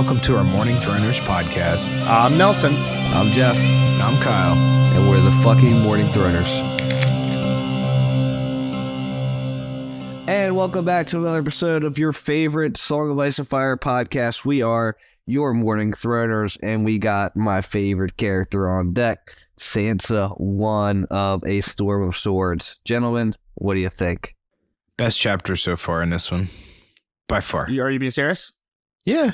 welcome to our Morning Throners podcast. I'm Nelson. I'm Jeff. I'm Kyle. And we're the fucking Morning Throners. And welcome back to another episode of your favorite Song of Ice and Fire podcast. We are your Morning Throners, and we got my favorite character on deck, Sansa, one of A Storm of Swords. Gentlemen, what do you think? Best chapter so far in this one. By far. Are you being serious? Yeah.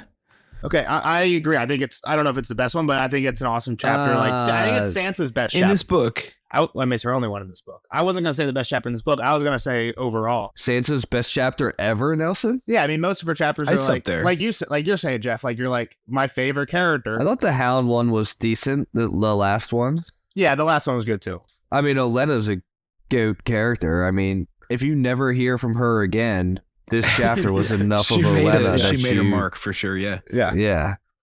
Okay, I agree. I think I don't know if it's the best one, but I think it's an awesome chapter. I think it's Sansa's best chapter. In this book. I mean, it's her only one in this book. I wasn't going to say the best chapter in this book. I was going to say overall. Sansa's best chapter ever, Nelson? Yeah, I mean, most of her chapters are up there. like you're saying, Jeff, like you're like my favorite character. I thought the Hound one was decent, the last one. Yeah, the last one was good too. I mean, Olenna's a goat character. I mean, if you never hear from her again, this chapter was enough of Olenna. She made a mark for sure, yeah. Yeah.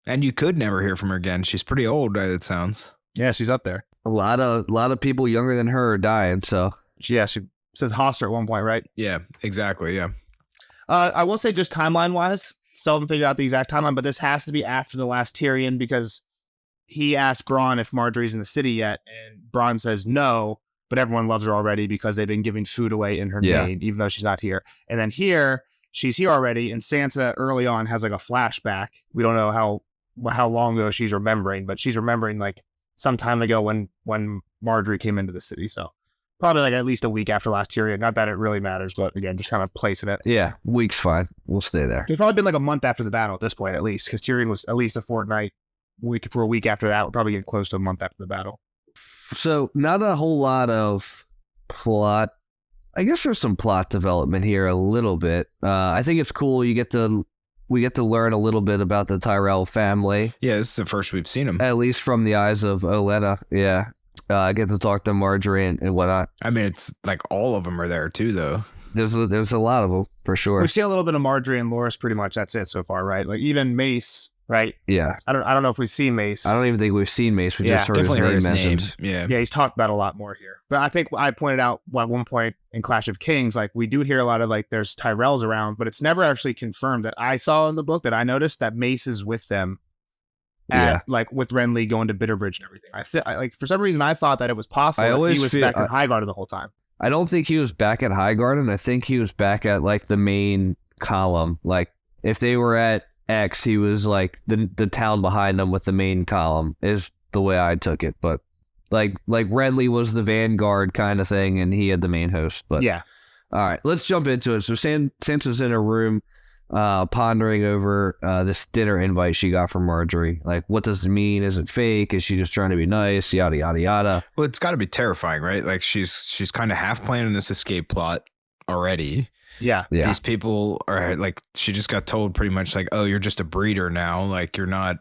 And you could never hear from her again. She's pretty old, it sounds. Yeah, she's up there. A lot of people younger than her are dying, so. She says Hoster at one point, right? Yeah, exactly, yeah. I will say just timeline-wise, still haven't figured out the exact timeline, but this has to be after the last Tyrion because he asked Bronn if Marjorie's in the city yet, and Bronn says no, but everyone loves her already because they've been giving food away in her name, even though she's not here. And then here, she's here already, and Sansa early on has like a flashback. We don't know how long ago she's remembering, but she's remembering like some time ago when Marjorie came into the city. So probably like at least a week after last Tyrion. Not that it really matters, but again, just kind of placing it. Yeah, week's fine. We'll stay there. It's probably been like a month after the battle at this point, at least, because Tyrion was at least a fortnight. For a week after that, we're probably getting close to a month after the battle. So not a whole lot of plot. I guess there's some plot development here a little bit. I think it's cool. We get to learn a little bit about the Tyrell family. Yeah, this is the first we've seen them. At least from the eyes of Olenna. Yeah. I get to talk to Marjorie and whatnot. I mean, it's like all of them are there too, though. There's a lot of them for sure. We see a little bit of Marjorie and Loras. Pretty much that's it so far, right? Like even Mace, right? Yeah. I don't know if we've seen Mace. I don't even think we've seen Mace. We just heard his name mentioned. Yeah. Yeah, he's talked about a lot more here. But I think I pointed out at one point in Clash of Kings, like we do hear a lot of like there's Tyrells around, but it's never actually confirmed that I saw in the book that I noticed that Mace is with them. Like with Renly going to Bitterbridge and everything. Like for some reason I thought that it was possible that he was back in Highgarden the whole time. I don't think he was back at Highgarden. I think he was back at like the main column. Like if they were at X, he was like the town behind them with the main column is the way I took it. But like Renly was the vanguard kind of thing, and he had the main host. But yeah. All right, let's jump into it. So Sansa's in her room, pondering over this dinner invite she got from Marjorie. Like, what does it mean? Is it fake? Is she just trying to be nice? Yada yada yada. Well, it's got to be terrifying, right? Like she's kind of half planning this escape plot already. Yeah. These people are like, she just got told pretty much like, oh, you're just a breeder now. Like you're not,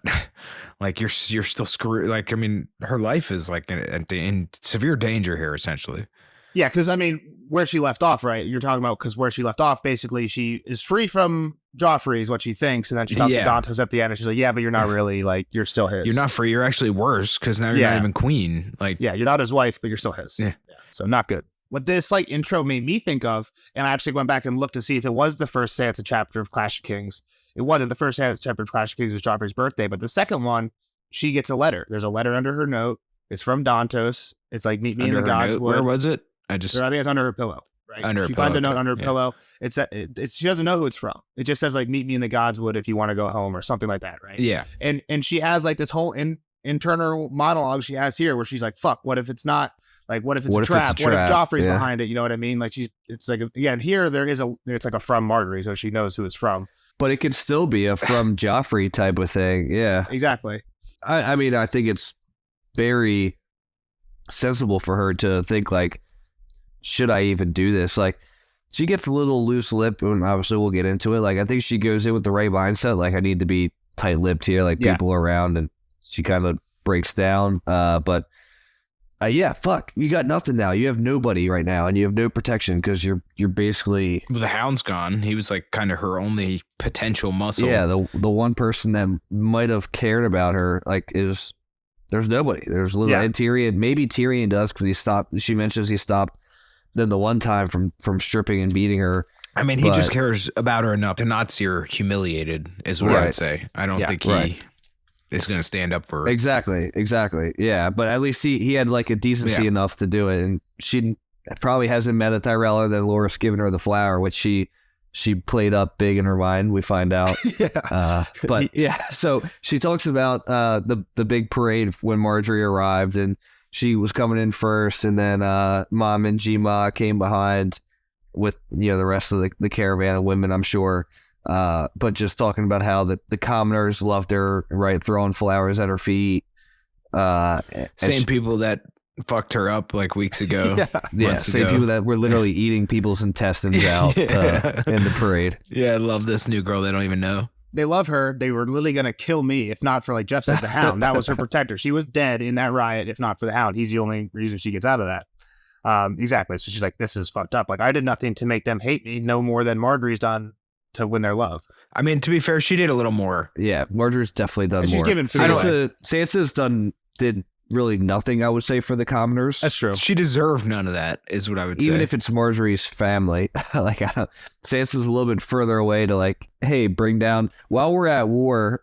like you're still screwed. Like, I mean, her life is like in severe danger here, essentially. Yeah. Cause I mean, where she left off, right? You're talking about, cause where she left off, basically she is free from Joffrey is what she thinks. And then she talks to Dantos at the end and she's like, yeah, but you're not really like, you're still his. You're not free. You're actually worse. Cause now you're not even queen. Like, yeah, you're not his wife, but you're still his. Yeah. So not good. What this like intro made me think of, and I actually went back and looked to see if it was the first Sansa chapter of Clash of Kings. It wasn't. The first Sansa chapter of Clash of Kings was Joffrey's birthday, but the second one, she gets a letter. There's a letter under her note. It's from Dantos. It's like, meet me in the Godswood. Where was it? I think it's under her pillow. Right? She finds a note under her pillow. It's she doesn't know who it's from. It just says like, meet me in the Godswood if you want to go home or something like that, right? Yeah. And she has like this whole internal monologue she has here where she's like, fuck, what if it's not? Like, what if it's a trap? What if Joffrey's behind it? You know what I mean? Like, it's like, again, here it's like a from Marjorie, so she knows who it's from. But it could still be a from Joffrey type of thing. Yeah. Exactly. I mean, I think it's very sensible for her to think, like, should I even do this? Like, she gets a little loose lip, and obviously we'll get into it. Like, I think she goes in with the right mindset. Like, I need to be tight-lipped here, like people around, and she kind of breaks down. But yeah, fuck, you got nothing now. You have nobody right now, and you have no protection because you're basically. Well, the Hound's gone. He was like kind of her only potential muscle. Yeah, the one person that might have cared about her, like, is there's nobody. There's little and Tyrion. Maybe Tyrion does because he stopped. She mentions he stopped. Then the one time from stripping and beating her, I mean, he But- just cares about her enough to not see her humiliated, is what I Right. would say. I don't think he right. is going to stand up for her. Exactly. Yeah, but at least he had like a decency enough to do it, and she probably hasn't met a Tyrell other than Loras giving her the flower, which she played up big in her mind. We find out. But yeah, so she talks about the big parade when Marjorie arrived, and she was coming in first, and then Mom and G-Ma came behind with the rest of the caravan of women, I'm sure. But just talking about how the commoners loved her, right, throwing flowers at her feet. Same people that fucked her up like weeks ago. Same people that were literally eating people's intestines out in the parade. Yeah, I love this new girl they don't even know. They love her. They were literally going to kill me if not for, like Jeff said, the Hound. That was her protector. She was dead in that riot if not for the Hound. He's the only reason she gets out of that. Exactly. So she's like, this is fucked up. Like, I did nothing to make them hate me, no more than Marjorie's done to win their love. I mean, to be fair, she did a little more. Yeah, Marjorie's definitely done And more. she's given food away. Sansa's did really nothing, I would say, for the commoners. That's true. She deserved none of that, is what I would say. Even if it's Marjorie's family, like Sansa's a little bit further away to like, hey, bring down while we're at war,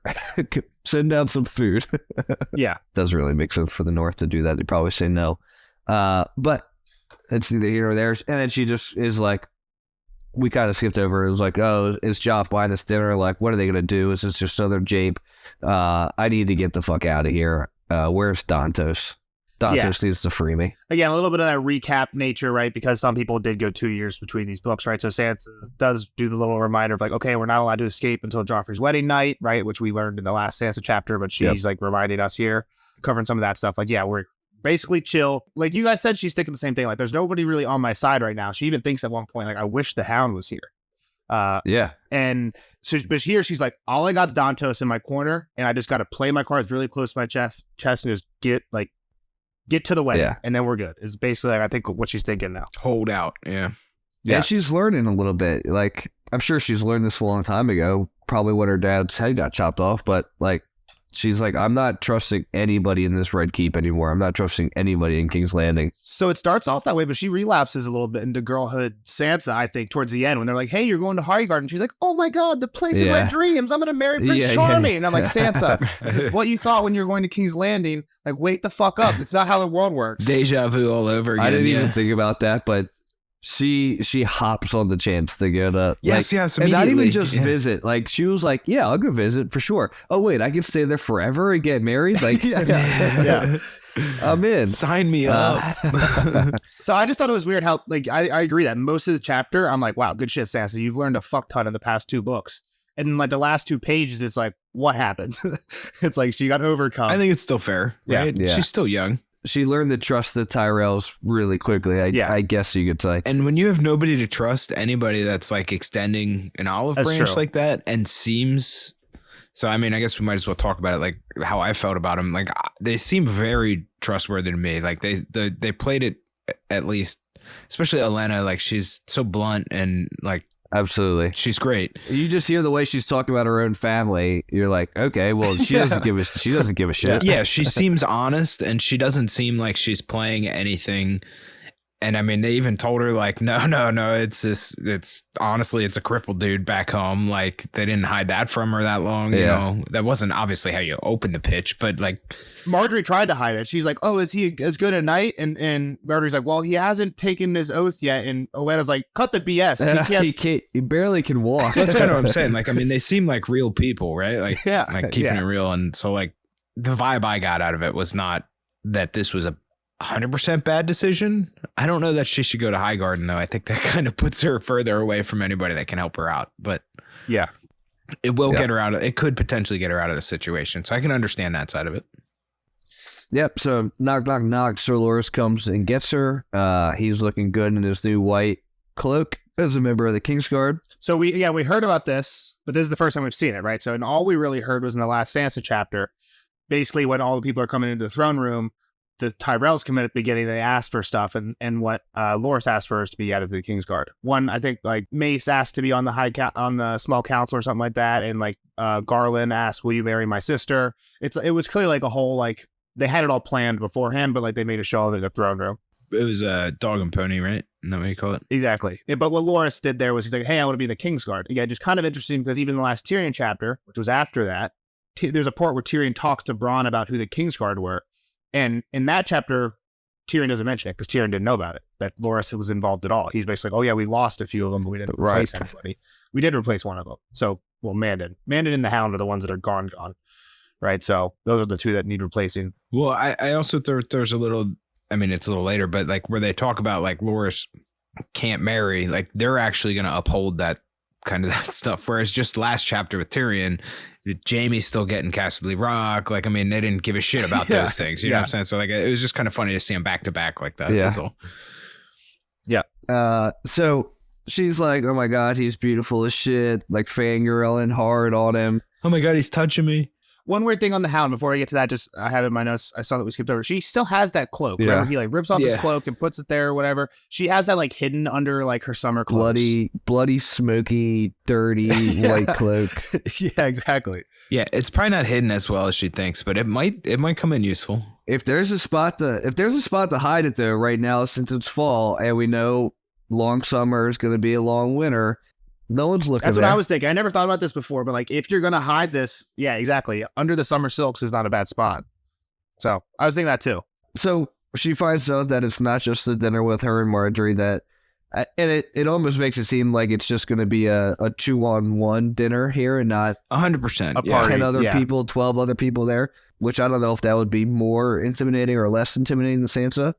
send down some food. Yeah, doesn't really make sense for the North to do that. They'd probably say no. But it's neither here nor there. And then she just is like, we kind of skipped over. It was like, oh, is Joff buying this dinner? Like, what are they gonna do? Is this just another jape? I need to get the fuck out of here. Where's Dantos? Dantos needs to free me. Again, a little bit of that recap nature, right? Because some people did go 2 years between these books, right? So Sansa does do the little reminder of like, okay, we're not allowed to escape until Joffrey's wedding night, right? Which we learned in the last Sansa chapter, but she's like reminding us here, covering some of that stuff. Like, yeah, we're basically chill. Like you guys said, she's thinking the same thing. Like, there's nobody really on my side right now. She even thinks at one point, like, I wish the Hound was here. And so, but here she's like, all I got is Dantos in my corner, and I just got to play my cards really close to my chest and just get to the wedding, and then we're good. Is basically, like, I think what she's thinking now. Hold out, yeah. And she's learning a little bit. Like, I'm sure she's learned this a long time ago, probably when her dad's head got chopped off, but like, she's like, I'm not trusting anybody in this Red Keep anymore. I'm not trusting anybody in King's Landing. So it starts off that way, but she relapses a little bit into girlhood Sansa, I think, towards the end when they're like, hey, you're going to Highgarden. She's like, oh my God, the place of my dreams. I'm going to marry Prince Charming. And I'm like, Sansa, this is what you thought when you were going to King's Landing. Like, wake the fuck up. It's not how the world works. Deja vu all over again. I didn't even think about that, but she hops on the chance to go to yes, and not even immediately. just visit. Like, she was like, yeah, I'll go visit for sure. Oh wait, I can stay there forever and get married. Like, Yeah. I'm in. Sign me up. So I just thought it was weird how, like, I agree that most of the chapter, I'm like, wow, good shit, Sansa. You've learned a fuck ton in the past 2 books. And then, like, the last 2 pages, it's like, what happened? It's like she got overcome. I think it's still fair. Right? Yeah. She's still young. She learned to trust the Tyrells really quickly. I guess you could say. And when you have nobody to trust, anybody that's like extending an olive That's branch true. like that and seems. So, I mean, I guess we might as well talk about it, like how I felt about them. Like, they seem very trustworthy to me. Like, they played it, at least, especially Olenna. Like, she's so blunt and like, Absolutely. she's great. You just hear the way she's talking about her own family. You're like, okay, well, she doesn't give a shit. Yeah, she seems honest and she doesn't seem like she's playing anything. And I mean, they even told her like, no, it's honestly, it's a crippled dude back home. Like, they didn't hide that from her that long. You know, that wasn't obviously how you open the pitch, but like, Marjorie tried to hide it. She's like, oh, is he as good at night? And Marjorie's like, well, he hasn't taken his oath yet. And Olenna's like, cut the BS. He can't. He barely can walk. that's kind of what I'm saying. Like, I mean, they seem like real people, right? Like, Yeah. like keeping it real. And so like the vibe I got out of it was not that this was a 100% bad decision. I don't know that she should go to Highgarden though. I think that kind of puts her further away from anybody that can help her out, but Yeah. it will get her out of, it could potentially get her out of the situation. So I can understand that side of it. Yep. So knock. Sir Loras comes and gets her. He's looking good in his new white cloak as a member of the Kingsguard. So we heard about this, but this is the first time we've seen it, right? So, and all we really heard was in the last Sansa chapter, basically when all the people are coming into the throne room, the Tyrells come in at the beginning, they asked for stuff, and what Loras asked for is to be added to the Kingsguard. One, I think, like, Mace asked to be on the on the small council or something like that, and like Garland asked, will you marry my sister? It was clearly like a whole, like, they had it all planned beforehand, but like they made a show of it in the throne room. It was Dog and Pony, right? Isn't that what you call it? Exactly. But what Loras did there was he's like, hey, I want to be in the Kingsguard. Again, just kind of interesting because even in the last Tyrion chapter, which was after that, there's a part where Tyrion talks to Bronn about who the Kingsguard were. And in that chapter, Tyrion doesn't mention it because Tyrion didn't know about it, that Loras was involved at all. He's basically like, oh yeah, we lost a few of them, but we didn't replace anybody. We did replace one of them. So, well, Mandon and the Hound are the ones that are gone. Right? So those are the two that need replacing. Well, I also there's a little, I mean, it's a little later, but like where they talk about like Loras can't marry, like they're actually going to uphold that kind of that stuff. Whereas just last chapter with Tyrion, Jaime's still getting Casterly Rock. Like, I mean, they didn't give a shit about those things. You know what I'm saying? So like, it was just kind of funny to see them back to back like that. Yeah. That's all. Yeah. So she's like, oh my God, he's beautiful as shit. Like fangirling hard on him. Oh my God, he's touching me. One weird thing on the Hound before I get to that, just I have in my notes, I saw that we skipped over. She still has that cloak. Yeah. Remember, he like rips off his cloak and puts it there or whatever. She has that like hidden under like her summer clothes. Bloody, smoky, dirty white cloak. Yeah, exactly. Yeah, it's probably not hidden as well as she thinks, but it might come in useful. If there's a spot to hide it though, right now since it's fall and we know long summer is going to be a long winter. No one's looking. That's what I was thinking. I never thought about this before, but like if you're gonna hide this, yeah, exactly. Under the summer silks is not a bad spot. So I was thinking that too. So she finds out that it's not just the dinner with her and Marjorie that, and it almost makes it seem like it's just going to be a 2-on-1 dinner here and not 100%. Yeah. 10 other people, 12 other people there. Which I don't know if that would be more intimidating or less intimidating than Sansa.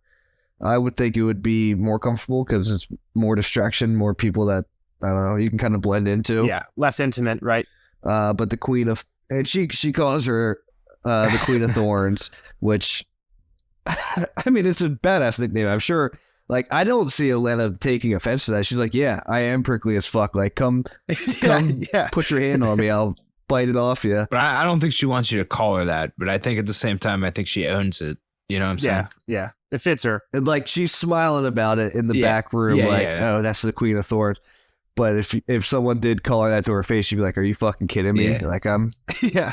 I would think it would be more comfortable because it's more distraction, more people that. I don't know, you can kind of blend into. Yeah, less intimate, right? But the Queen of... And she calls her the Queen of Thorns, which... I mean, it's a badass nickname, I'm sure. Like, I don't see Olenna taking offense to that. She's like, yeah, I am prickly as fuck. Like, come put your hand on me. I'll bite it off you. But I don't think she wants you to call her that. But I think at the same time, I think she owns it. You know what I'm saying? Yeah. It fits her. And, like, she's smiling about it in the back room. Oh, that's the Queen of Thorns. But if someone did call her that to her face, she'd be like, are you fucking kidding me? Yeah. Like, I'm... Yeah.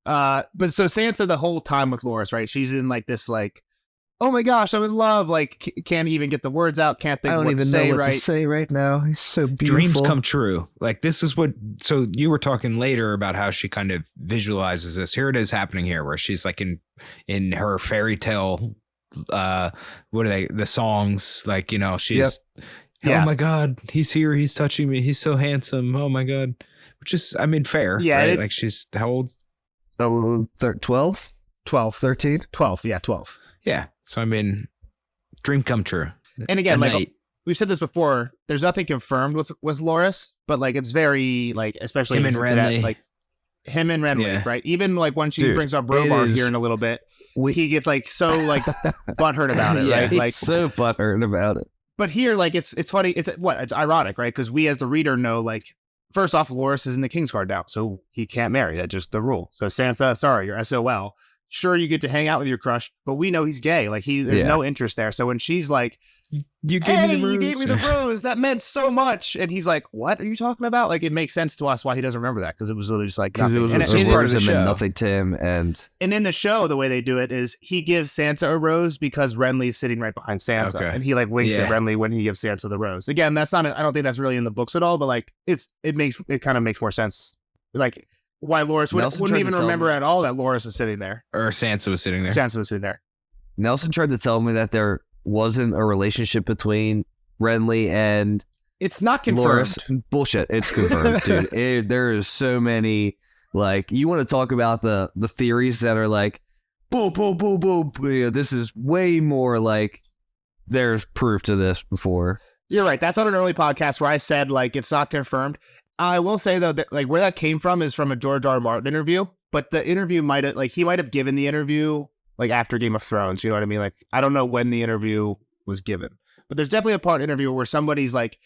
But so Sansa the whole time with Loras, right? She's in like this like, oh my gosh, I'm in love. Like, can't even get the words out. Can't think I don't what even to say know what right. to say right now. He's so beautiful. Dreams come true. Like, this is what... So you were talking later about how she kind of visualizes this. Here it is happening here where she's like in her fairy tale... what are they? The songs, like, you know, she's... Yeah. Oh my God, he's here. He's touching me. He's so handsome. Oh my God. Which is, I mean, fair. Yeah. Right? Like she's how old? 12? 12. 13? 12. Yeah, 12. Yeah. So, I mean, dream come true. And again, like night. we've said this before, there's nothing confirmed with Loras, but like it's very like, especially Him and Renly. like him and Renly, right? Even like when she brings up it Robar is- here in a little bit, he gets like so like butthurt about it, right? He's Like so butthurt about it. But here, like, it's funny. It's ironic, right? Because we, as the reader, know, like, first off, Loras is in the Kingsguard now, so he can't marry. That's just the rule. So Sansa, sorry, you're SOL. Sure, you get to hang out with your crush, but we know he's gay. Like, there's no interest there. So when she's like, You gave me the rose. You gave me the rose. That meant so much. And he's like, what are you talking about? Like, it makes sense to us why he doesn't remember that, because it was literally just like Because nothing. it was And a part of the words and show. nothing to him. And in the show, the way they do it is he gives Sansa a rose because Renly's sitting right behind Sansa. Okay. And he like winks at Renly when he gives Sansa the rose. Again, that's not, I don't think that's really in the books at all, but like it kind of makes more sense. Like why Loras Nelson wouldn't tried even to tell remember me- at all that Loras is sitting there. Or Sansa was sitting there. Sansa was sitting there. Nelson tried to tell me that there wasn't a relationship between Renly and It's not confirmed. Loras. Bullshit. It's confirmed, dude. There is so many, like, you want to talk about the theories that are like, boom, boom, boom, boom. Yeah, this is way more like there's proof to this before. You're right. That's on an early podcast where I said like it's not confirmed. I will say though that like where that came from is from a George R. R. Martin interview, but the interview might have he might have given the interview like after Game of Thrones. You know what I mean? Like I don't know when the interview was given, but there's definitely a part interview where somebody's like,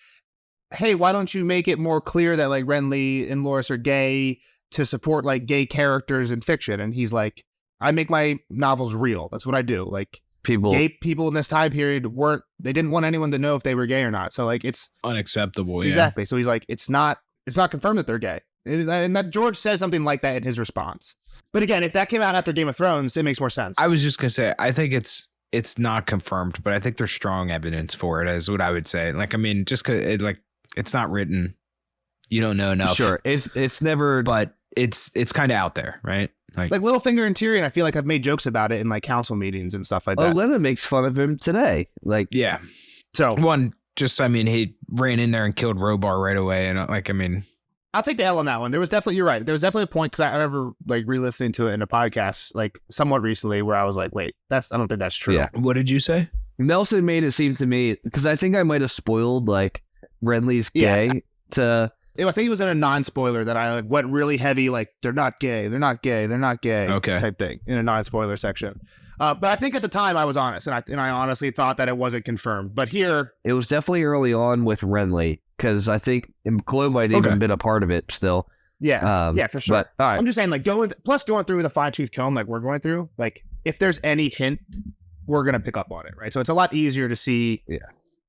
"Hey, why don't you make it more clear that like Renly and Loras are gay to support like gay characters in fiction?" And he's like, "I make my novels real. That's what I do. Like." Gay people in this time period they didn't want anyone to know if they were gay or not. So like it's Unacceptable. Yeah. exactly. So he's like, it's not confirmed that they're gay. And that George says something like that in his response. But again, if that came out after Game of Thrones, it makes more sense. I was just gonna say, I think it's it's not confirmed, but I think there's strong evidence for it, is what I would say. Like, I mean, just cause it's not written, you don't know enough. Sure, it's never, but it's kind of out there, right? Like Littlefinger and Tyrion, I feel like I've made jokes about it in like council meetings and stuff like that. Olenna makes fun of him today. Like, yeah. So I mean, he ran in there and killed Robar right away, and like, I mean, I'll take the L on that one. There was definitely, you're right. There was definitely a point, because I remember like re-listening to it in a podcast like somewhat recently where I was like, wait, I don't think that's true. Yeah. What did you say? Nelson made it seem to me, because I think I might have spoiled like Renly's gay to. I think it was in a non-spoiler that I like went really heavy, like they're not gay, Okay. type thing in a non-spoiler section. But I think at the time I was honest, and I honestly thought that it wasn't confirmed. But here, it was definitely early on with Renly, because I think Chloe might even been a part of it still. Yeah, for sure. But, all right. I'm just saying, like going through with a Fire Chief Comb, like we're going through, like if there's any hint, we're gonna pick up on it, right? So it's a lot easier to see. Yeah.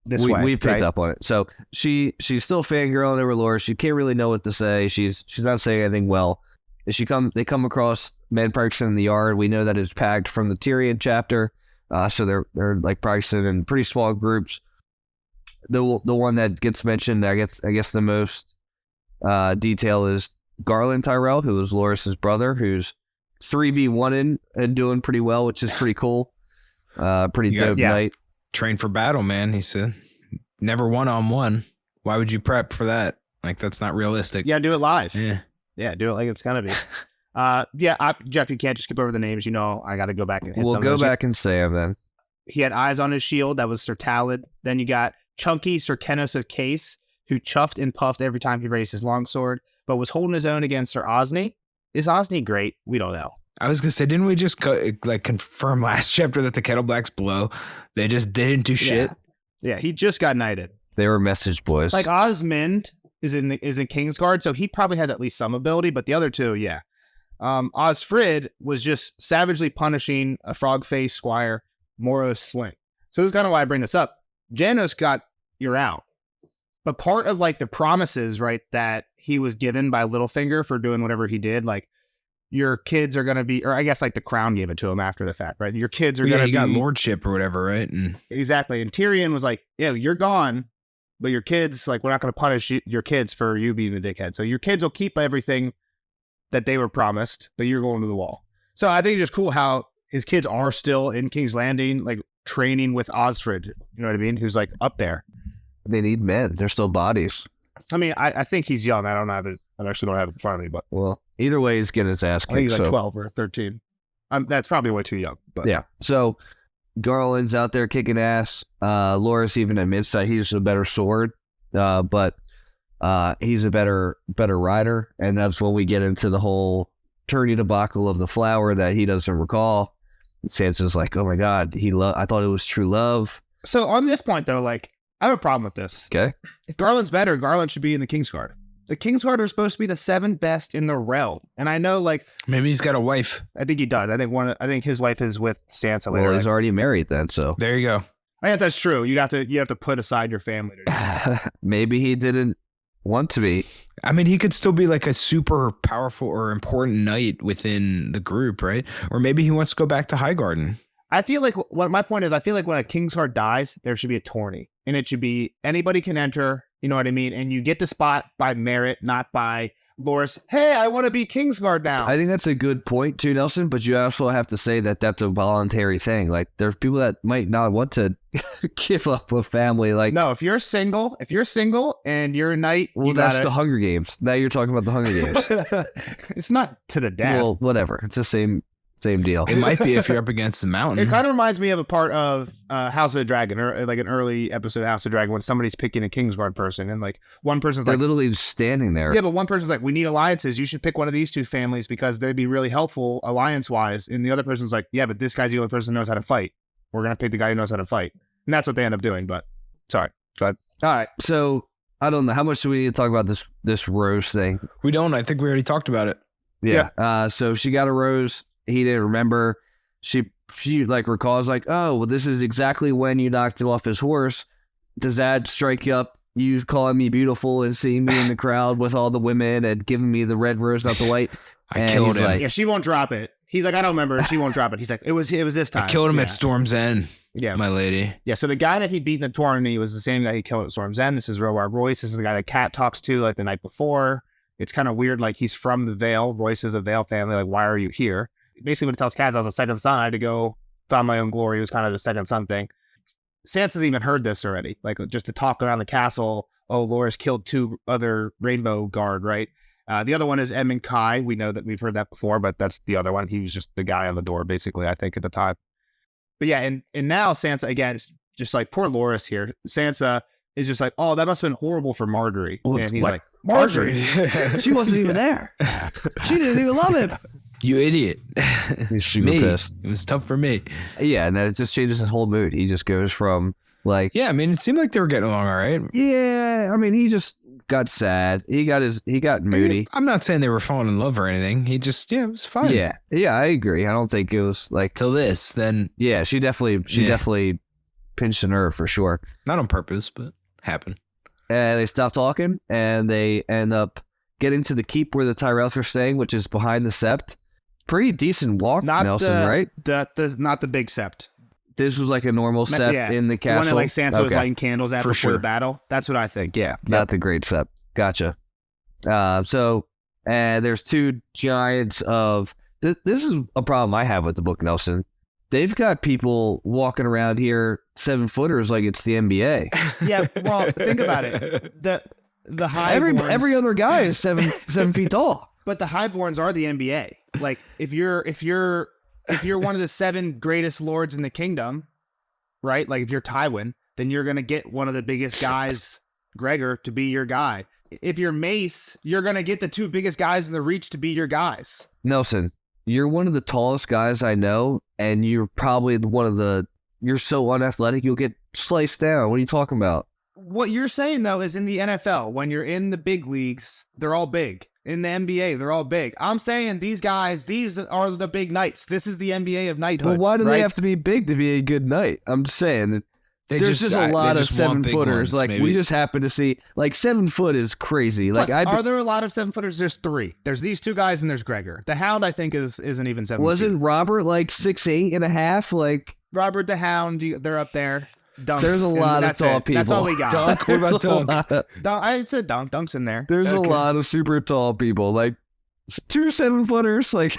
We picked up on it. So she's still fangirling over Loras. She can't really know what to say. She's not saying anything well. They come across men practicing in the yard. We know that it's packed from the Tyrion chapter. So they're like practicing in pretty small groups. The one that gets mentioned, I guess the most detail is Garland Tyrell, who is Loras' brother, who's 3v1ing and doing pretty well, which is pretty cool. Pretty dope night. Train for battle, man. He said, never 1-on-1. Why would you prep for that? Like, that's not realistic. Yeah, do it live. Yeah, do it like it's gonna be. Jeff, you can't just skip over the names. You know, I got to go back and hit We'll some go of those. back and say them then. He had eyes on his shield. That was Sir Talad. Then you got Chunky Sir Kennos of Case, who chuffed and puffed every time he raised his longsword, but was holding his own against Sir Osney. Is Osney great? We don't know. I was gonna say, didn't we just confirm last chapter that the Kettleblacks blow? They didn't do shit. Yeah, he just got knighted. They were message boys. Like Osmond is in Kingsguard, so he probably has at least some ability, but the other two, yeah. Osfrid was just savagely punishing a frog-faced squire, Moros Slint. So this is kind of why I bring this up. Janos got you're out. But part of like the promises, right, that he was given by Littlefinger for doing whatever he did, like your kids are going to be, or I guess like the crown gave it to him after the fact, right? Your kids are going to be. He got lordship or whatever, right? And exactly. And Tyrion was like, yeah, you're gone, but your kids, like, we're not going to punish your kids for you being a dickhead. So your kids will keep everything that they were promised, but you're going to the wall. So I think it's just cool how his kids are still in King's Landing, like training with Osfrid, you know what I mean? Who's like up there. They need men. They're still bodies. I mean, I think he's young. I actually don't have it in front of me, but well, either way, he's getting his ass kicked. I think he's like 12 or 13. That's probably way too young. But yeah. So Garland's out there kicking ass. Loras even admits that he's a better sword, but he's a better rider, and that's when we get into the whole tourney debacle of the flower that he doesn't recall. Sansa's like, "Oh my god, I thought it was true love." So on this point, though, like, I have a problem with this. Okay. If Garland's better, Garland should be in the Kingsguard. The Kingsguard are supposed to be the 7 best in the realm. And I know, like... maybe he's got a wife. I think he does. I think his wife is with Sansa later. Well, he's already married then, so... There you go. I guess that's true. You have to put aside your family. Maybe he didn't want to be. I mean, he could still be like a super powerful or important knight within the group, right? Or maybe he wants to go back to Highgarden. I feel like what my point is, I feel like when a Kingsguard dies, there should be a tourney. And it should be anybody can enter, you know what I mean? And you get the spot by merit, not by Loras. Hey, I want to be Kingsguard now. I think that's a good point too, Nelson, but you also have to say that that's a voluntary thing. Like, there's people that might not want to give up a family. Like, no, if you're single and you're a knight, well, that's the Hunger Games. Now you're talking about the Hunger Games. It's not to the death. Well, whatever. It's the same deal. It might be if you're up against the mountain. It kind of reminds me of a part of House of the Dragon, or like an early episode of House of the Dragon when somebody's picking a Kingsguard person, and like one person's They're like, literally just standing there. Yeah, but one person's like, we need alliances. You should pick one of these 2 families because they'd be really helpful alliance-wise. And the other person's like, yeah, but this guy's the only person who knows how to fight. We're going to pick the guy who knows how to fight. And that's what they end up doing, but sorry. Go ahead. All right, so I don't know. How much do we need to talk about this rose thing? We don't. I think we already talked about it. Yeah. So she got a rose. He didn't remember. She like recalls like, oh, well, this is exactly when you knocked him off his horse. Does that strike you up? You calling me beautiful and seeing me in the crowd with all the women and giving me the red rose, not the white. I killed him. Yeah, she won't drop it. He's like, I don't remember. She won't drop it. He's like, it was this time. I killed him Yeah. at Storm's End. Yeah. My lady. Yeah, so the guy that he'd beaten in the tournament was the same guy he killed at Storm's End. This is Royce. This is the guy that Kat talks to like the night before. It's kind of weird. Like, he's from the Vale. Royce is a Vale family. Like, why are you here? Basically, what he tells Kat is, I was a second son. I had to go find my own glory. It was kind of the second son thing. Sansa's even heard this already. Like, just to talk around the castle. Oh, Loras killed 2 other Rainbow Guard, right? The other one is Edmund Kai. We know that we've heard that before, but that's the other one. He was just the guy on the door, basically, I think, at the time. But yeah, and now Sansa, again, just like poor Loras here, Sansa is just like, oh, that must have been horrible for Marjorie. Well, and he's what? like, Marjorie? She wasn't even there. She didn't even love him. You idiot. He's super Me. pissed. It was tough for me. Yeah, and then it just changes his whole mood. He just goes from like, Yeah, I mean, it seemed like they were getting along all right. yeah, I mean, he just got sad. He got moody. I'm not saying they were falling in love or anything. He just, it was fine. Yeah, I agree. I don't think it was like, Till this, then yeah, she definitely pinched a nerve for sure. not on purpose, but happened. And they stop talking, and they end up getting to the keep where the Tyrells are staying, which is behind the Sept. Pretty decent walk, Nelson, right? Not the big sept. This was like a normal Sept in the The castle. one that like Sansa was Okay. lighting candles at For before sure. the battle. That's what I think. Yeah. Not the great Sept. Gotcha. So there's 2 giants of... This is a problem I have with the book, Nelson. They've got people walking around here 7-footers like it's the NBA. Yeah. Well, think about it. The high Every other guy is 7 feet tall. But the Highborns are the NBA. Like, if you're one of the 7 greatest lords in the kingdom, right? Like, if you're Tywin, then you're gonna get one of the biggest guys, Gregor, to be your guy. If you're Mace, you're gonna get the 2 biggest guys in the Reach to be your guys. Nelson, you're one of the tallest guys I know, and you're probably you're so unathletic, you'll get sliced down. What are you talking about? What you're saying, though, is in the NFL, when you're in the big leagues, they're all big. In the NBA, they're all big. I'm saying these guys, these are the big knights. This is the NBA of knighthood. Well, why do right? they have to be big to be a good knight? I'm just saying that there's just a lot of 7-footers. Like, we just happen to see, like, 7 foot is crazy. Like, Plus, are there a lot of 7-footers? There's 3. There's these 2 guys and there's Gregor. The Hound, I think, isn't even 7 wasn't feet. Robert like 6'8" and a half? Like, Robert the Hound, they're up there. Dunk. there's a And lot of that's tall it. people. That's all we got. Dunk? What about Dunk? I said Dunk. Dunk's in there. There's Okay. a lot of super tall people. Like, 2 7-footers. Like,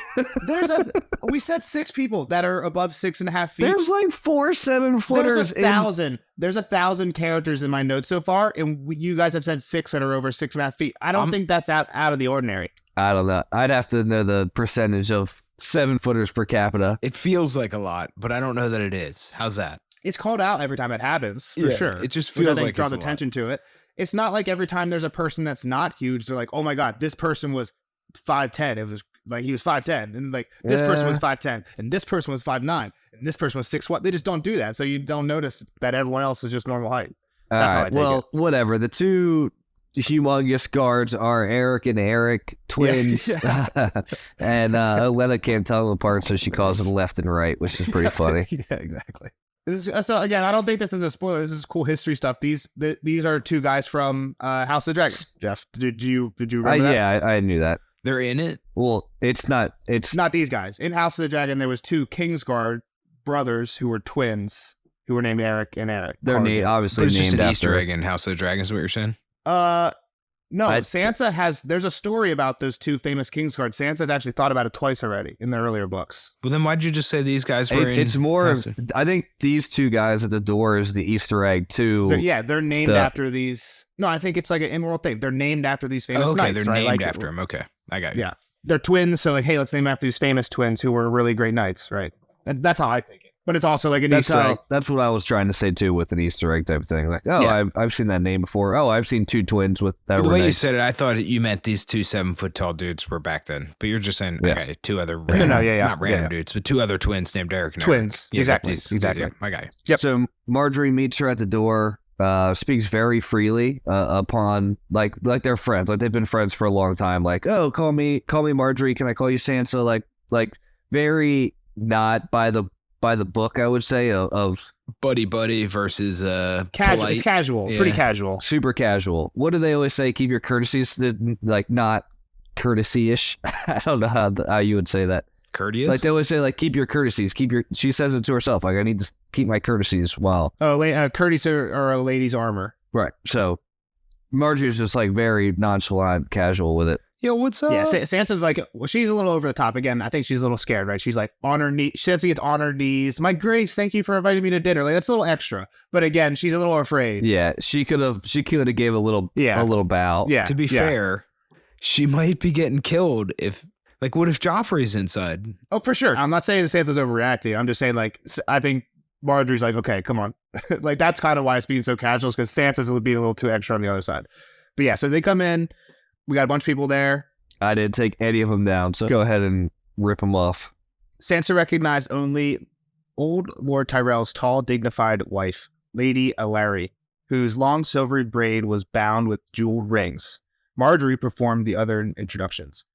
We said 6 people that are above 6.5 feet. there's like 4 7-footers. There's 1,000. There's 1,000 characters in my notes so far, and you guys have said 6 that are over 6.5 feet. I don't think that's out of the ordinary. I don't know. I'd have to know the percentage of 7-footers per capita. It feels like a lot, but I don't know that it is. How's that? It's called out every time it happens, for Yeah, sure. it just which I feels think like draws it's a lot. attention to it. It's not like every time there's a person that's not huge, they're like, oh my god, this person was 5'10". It was like he was 5'10", and like this person was 5'10", and this person was 5'9", and this person was 6'1". They just don't do that, so you don't notice that everyone else is just normal height. All That's how I right. take Well, whatever. The 2 humongous guards are Eric and Eric, twins. Yeah. And Olenna can't tell them apart, so she calls them left and right, which is pretty funny. Yeah, exactly. So again, I don't think this is a spoiler. This is cool history stuff. These are 2 guys from House of the Dragon. Jeff, did you remember that? Yeah, I knew that. They're in it? Well, it's not. It's Not these guys. In House of the Dragon, there was 2 Kingsguard brothers who were twins, who were named Eric and Eric. They're Cargill. obviously But it's just named an after. Easter egg in House of the Dragon is what you're saying? No, I- Sansa has. There's a story about those 2 famous Kingsguard. Sansa's actually thought about it twice already in the earlier books. Well, then why'd you just say these guys were in? It's more. House of- I think these 2 guys at the door is the Easter egg too. They're named after these. No, I think it's like an in-world thing. They're named after these famous Oh, okay, knights, they're right? named Like, after him. Okay, I got you. Yeah, they're twins. So like, hey, let's name after these famous twins who were really great knights, right? And that's how I think it. But it's also like an That's Easter egg. that's what I was trying to say too with an Easter egg type of thing. Like, oh, Yeah. I've seen that name before. Oh, I've seen 2 twins with that. The were way you named- said it, I thought you meant these 2 7-foot tall dudes were back then. But you're just saying, Yeah. okay, 2 other No, random, yeah. not random Yeah. dudes, but 2 other twins named Eric and Twins. Eric. Yeah, Exactly. exactly. Yeah, I got you. Yep. So Marjorie meets her at the door. Speaks very freely upon like they're friends. Like they've been friends for a long time. Like, oh, call me Marjorie. Can I call you Sansa? Like very not by the book, I would say, of Buddy versus Casual. polite. It's casual. Yeah. Pretty casual. super casual. What do they always say? Keep your courtesies like not courtesy-ish. I don't know how you would say that. courteous. Like they always say, like, keep your courtesies. She says it to herself. Like, I need to keep my courtesies while. Oh, courtesies are a lady's armor. Right. So Marjorie's just like very nonchalant, casual with it. Yo, what's up? Yeah, Sansa's like, well, she's a little over the top. Again, I think she's a little scared, right? She's like on her knees. Sansa gets on her knees. My grace, thank you for inviting me to dinner. Like that's a little extra. But again, she's a little afraid. Yeah, she could have gave a little bow. Yeah. To be fair, she might be getting killed if, like, what if Joffrey's inside? Oh, for sure. I'm not saying Sansa's overreacting. I'm just saying, like, I think Marjorie's like, okay, come on. Like, that's kind of why it's being so casual, because Sansa's being a little too extra on the other side. But yeah, so they come in. We got a bunch of people there. I didn't take any of them down, so go ahead and rip them off. Sansa recognized only old Lord Tyrell's tall, dignified wife, Lady Alary, whose long silvery braid was bound with jeweled rings. Marjorie performed the other introductions.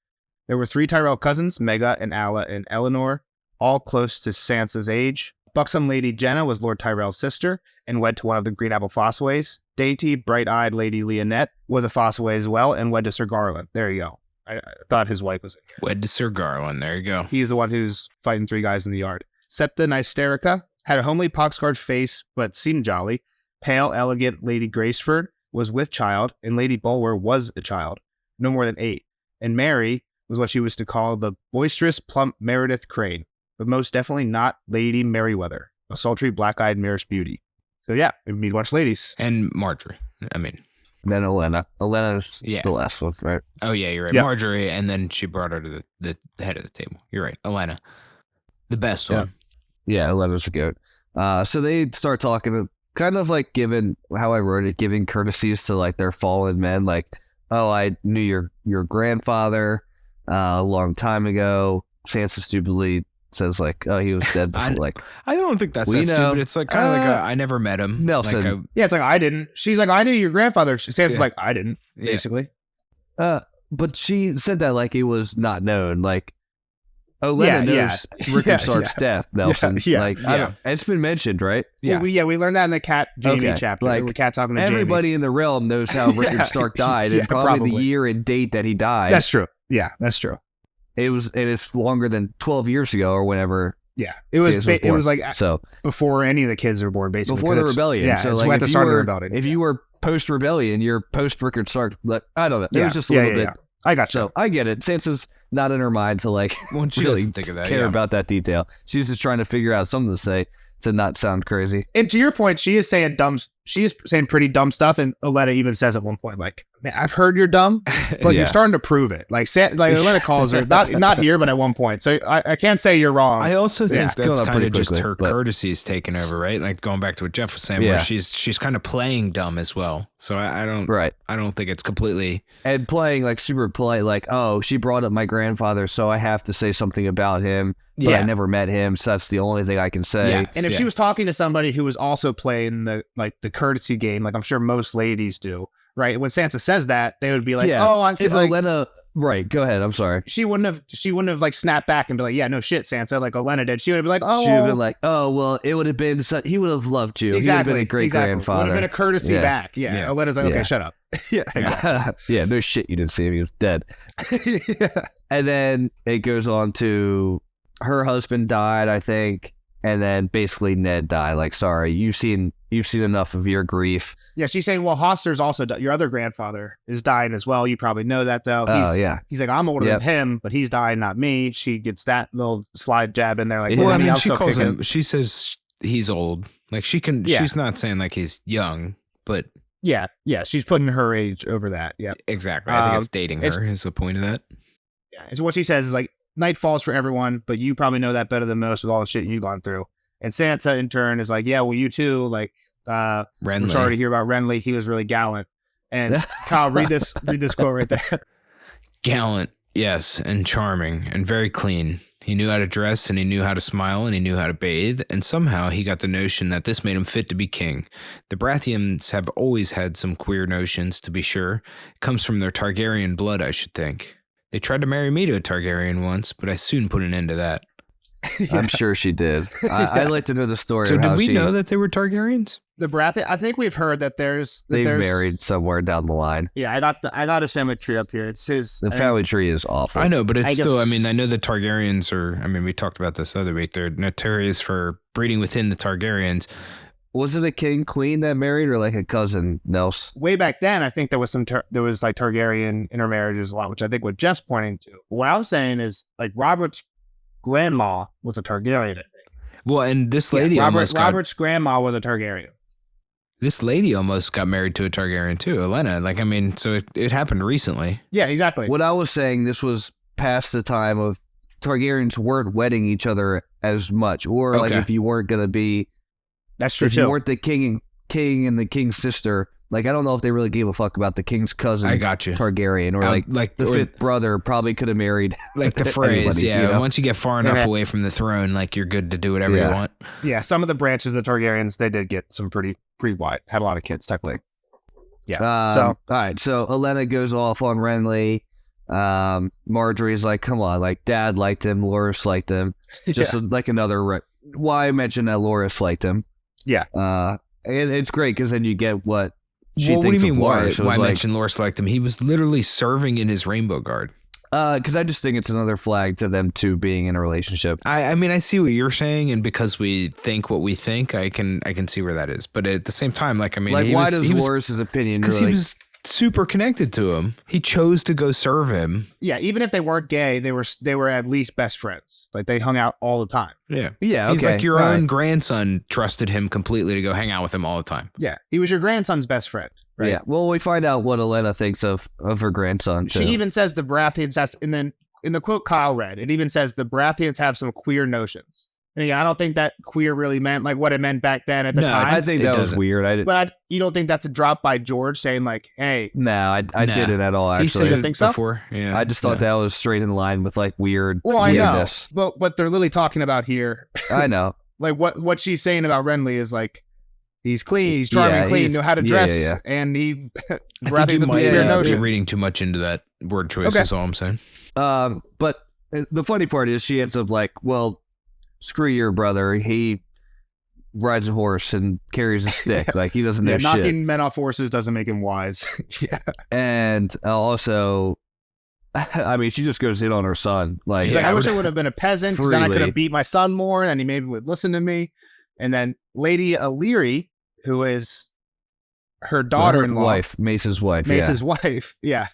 There were 3 Tyrell cousins, Mega and Alla and Eleanor, all close to Sansa's age. Buxom Lady Jenna was Lord Tyrell's sister and wed to one of the Green Apple Fossways. Dainty, bright-eyed Lady Leonette was a Fossaway as well and wed to Sir Garland. There you go. I thought his wife was in here. Wed to Sir Garland. There you go. He's the one who's fighting 3 guys in the yard. Septa Nysterica had a homely pox-scarred face but seemed jolly. Pale, elegant Lady Graceford was with child, and Lady Bulwer was a child, no more than 8. And Mary was what she was to call the boisterous, plump Meredith Crane, but most definitely not Lady Merryweather, a sultry, black-eyed Mayor's beauty. So yeah, we meet a bunch of ladies. And Marjorie. I mean. Then Olenna. Olenna's the last one, right? Oh, yeah, you're right. Yep. Marjorie, and then she brought her to the head of the table. You're right. Olenna. The best one. Yeah, Olenna's a goat. So they start talking, kind of like giving, how I wrote it, giving courtesies to like their fallen men. Like, oh, I knew your grandfather a long time ago. Sansa stupidly says like, oh, he was dead before. I don't think that's We that know. stupid. It's like kind of like I never met him. Nelson. Yeah, it's like, I didn't. She's like, I knew your grandfather. Sansa's Yeah. like, I didn't, basically. But she said that like it was not known. Like, Olenna knows Rickard Stark's death, Nelson. I don't, it's been mentioned, right? Yeah. We learned that in the Cat Jamie Okay, chapter. like, Where Cat talking to Everybody in the realm knows how Rickard Stark died, and probably the year and date that he died. Jamie. That's true. Yeah, that's true. It's longer than 12 years ago or whenever. Yeah, it was. Sansa It was like so before any of the kids were born, basically. before the rebellion. Yeah, so it's like at the start of the rebellion. if you were post rebellion, you're post Rickard Stark. Like, I don't know. It was just a little bit. Yeah. I got you. So I get it. Sansa's not in her mind to like When she really doesn't think of that, care about that detail. She's just trying to figure out something to say to not sound crazy. And to your point, she is saying pretty dumb stuff, and Olenna even says at one point, like, "Man, I've heard you're dumb, but you're starting to prove it." Like Olenna calls her not here, but at one point. So I can't say you're wrong. I also think it's that's going up kind of pretty just quickly, her but- courtesies taking over, right? Like going back to what Jeff was saying, Yeah. where she's kind of playing dumb as well. So I don't Right. I don't think it's completely. And playing like super polite, like, oh, she brought up my grandfather, so I have to say something about him, but I never met him, so that's the only thing I can say. Yeah. And if she was talking to somebody who was also playing the courtesy game, like I'm sure most ladies do, right? When Sansa says that, they would be like, "Oh, I feel if like Olenna, right? Go ahead. I'm sorry. she wouldn't have like snapped back and be like, "Yeah, no shit, Sansa," like Olenna did. She would have been like, "Oh, She would have been like, oh, well, it would have been. He would have loved you. He would have been a great grandfather. Would have been a courtesy back." Yeah. Olenna's like, "Okay, shut up." Yeah. Exactly. Yeah, no shit. You didn't see him. He was dead. And then it goes on to her husband died, I think, and then basically Ned died. Like, sorry, you've seen enough of your grief. Yeah, she's saying, well, Hoster's also your other grandfather is dying as well. You probably know that, though. He's like, I'm older than him, but he's dying, not me. She gets that little slide jab in there, like, Well, I mean, I'll she still calls kick him. She says he's old. Like she can. Yeah. She's not saying like he's young, but Yeah, she's putting her age over that. Yeah, exactly. I think it's dating her is the point of that. Yeah, and so what she says is like, night falls for everyone, but you probably know that better than most with all the shit you've gone through. And Sansa, in turn, is like, yeah, well, you too. Like, I'm sorry to hear about Renly. He was really gallant. And Kyle, read this quote right there. Gallant, yes, and charming, and very clean. He knew how to dress, and he knew how to smile, and he knew how to bathe, and somehow he got the notion that this made him fit to be king. The Baratheons have always had some queer notions, to be sure. It comes from their Targaryen blood, I should think. They tried to marry me to a Targaryen once, but I soon put an end to that. I'm sure she did. I'd like to know the story. So of how did we she, know that they were Targaryens? the Baratheon. I think we've heard that They've there's married somewhere down the line. Yeah, I got his family tree up here. It's his. The family tree is awful. I know, but it's I still. I guess- mean, I know the Targaryens are. I mean, we talked about this the other week. They're notorious for breeding within the Targaryens. Was it a king queen that married or like a cousin Nels? Way back then, I think there was there was like Targaryen intermarriages a lot, which I think what Jeff's pointing to. What I'm saying is like Robert's grandma was a Targaryen. I think. Well, and this lady Robert's grandma was a Targaryen. this lady almost got married to a Targaryen too, Olenna. Like, I mean, so it happened recently. Yeah, exactly. What I was saying, this was past the time of Targaryens weren't wedding each other as much, or like Okay. if you weren't gonna be, That's true if you too. weren't the king and the king's sister. Like, I don't know if they really gave a fuck about the king's cousin. I got you. Targaryen, or like the or fifth brother probably could have married. like the phrase, anybody, yeah. you know? Once you get far enough Yeah. away from the throne, like you're good to do whatever Yeah. you want. Yeah, some of the branches of the Targaryens they did get some pretty wide. Had a lot of kids, technically. Yeah. So all right. So Olenna goes off on Renly. Marjorie's like, come on, like Dad liked him, Loras liked him. Just like another. Why I mentioned that Loras liked him. Yeah. And it's great because then you get what she Well, what do thinks you mean? of Why? Loras. It Why was like, mention Loras liked him? He was literally serving in his Rainbow Guard. because I just think it's another flag to them two being in a relationship. I mean, I see what you're saying, and because we think what we think, I can see where that is. But at the same time, like, I mean, Like, he why was, does he was, Loras' opinion? because Really, he was super connected to him. He chose to go serve him. yeah, even if they weren't gay, they were at least best friends. Like they hung out all the time. Yeah. yeah, okay, He's like your right. own grandson trusted him completely to go hang out with him all the time. Yeah, he was your grandson's best friend. Right? Yeah. Well, we find out what Olenna thinks of her grandson too. She even says the Baratheons has, and then in the quote Kyle read, it even says the Baratheons have some queer notions. And again, I don't think that queer really meant like what it meant back then at the No, time. I think It that was doesn't. weird. But you don't think that's a drop by George saying like, "Hey, No, I Nah. didn't at all. He said Actually, it think so? before. Yeah. I just thought that was straight in line with like weird. well, I know, weirdness. but what they're literally talking about here, I know. like what she's saying about Renly is like, he's clean, he's charming, Yeah, clean, he's- know how to yeah, dress, yeah. and he I think you Baratheons have might weird yeah, be notions. reading too much into that word choice. Okay. Is all I'm saying. But the funny part is she ends up like, well, screw your brother. He rides a horse and carries a stick. Like he doesn't know Yeah, knocking shit. men off horses doesn't make him wise. Yeah, And also, I mean, she just goes in on her son. Like, she's like, Yeah, I wish I would have been a peasant because then I could freely. have beat my son more, and he maybe would listen to me. And then Lady Illyri, who is her daughter-in-law, wife, Mace's wife. Mace's wife, yeah.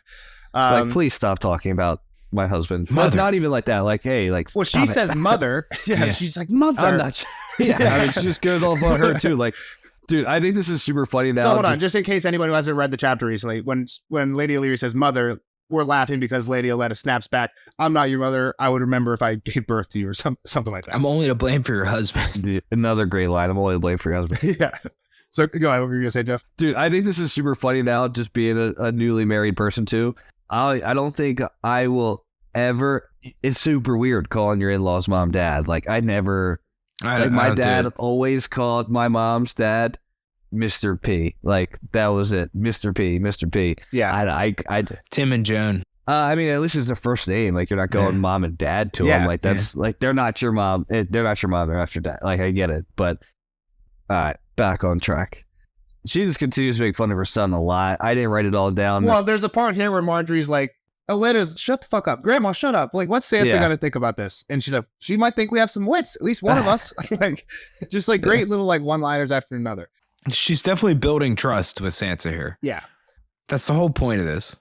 Yeah. Like, please stop talking about my husband. Mother. Not even like that. Like, hey, like, well, stop she it. says mother. Yeah, Yeah. she's like mother. I'm not. Yeah, I mean, she just goes off on her too. Like, dude, I think this is super funny now. So hold on, just in case anybody who hasn't read the chapter recently, when Lady Illyri says mother, we're laughing because Lady Olenna snaps back, I'm not your mother. I would remember if I gave birth to you or something like that. I'm only to blame for your husband. Another great line. I'm only to blame for your husband. Yeah. So go ahead. What were you going to say, Jeff? Dude, I think this is super funny now, just being a newly married person too. I don't think I will ever. It's super weird calling your in-laws mom, dad. Like I never. Like my don't do dad it. always called my mom's dad Mr. P. Like that was it, Mr. P, Mr. P. Yeah. I Tim and Joan. I mean, at least it's their first name. Like you're not going Yeah. mom and dad to Yeah, them. Like that's like they're not your mom. They're not your mom. They're not your dad. Like I get it, but all right, back on track. She just continues to make fun of her son a lot. I didn't write it all down. Well, there's a part here where Marjorie's like, Olenna's, shut the fuck up. Grandma, shut up. Like, what's Sansa Yeah. going to think about this? And she's like, she might think we have some wits. At least one of us. Like, just like great little like one-liners after another. She's definitely building trust with Sansa here. Yeah. That's the whole point of this.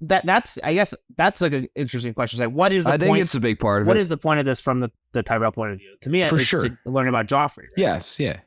That's I guess that's like an interesting question. It's like, what is the I think point? it's a big part of What it. is the point of this from the Tyrell point of view? To me, For it's sure. to learn about Joffrey. Right? Yes, yeah.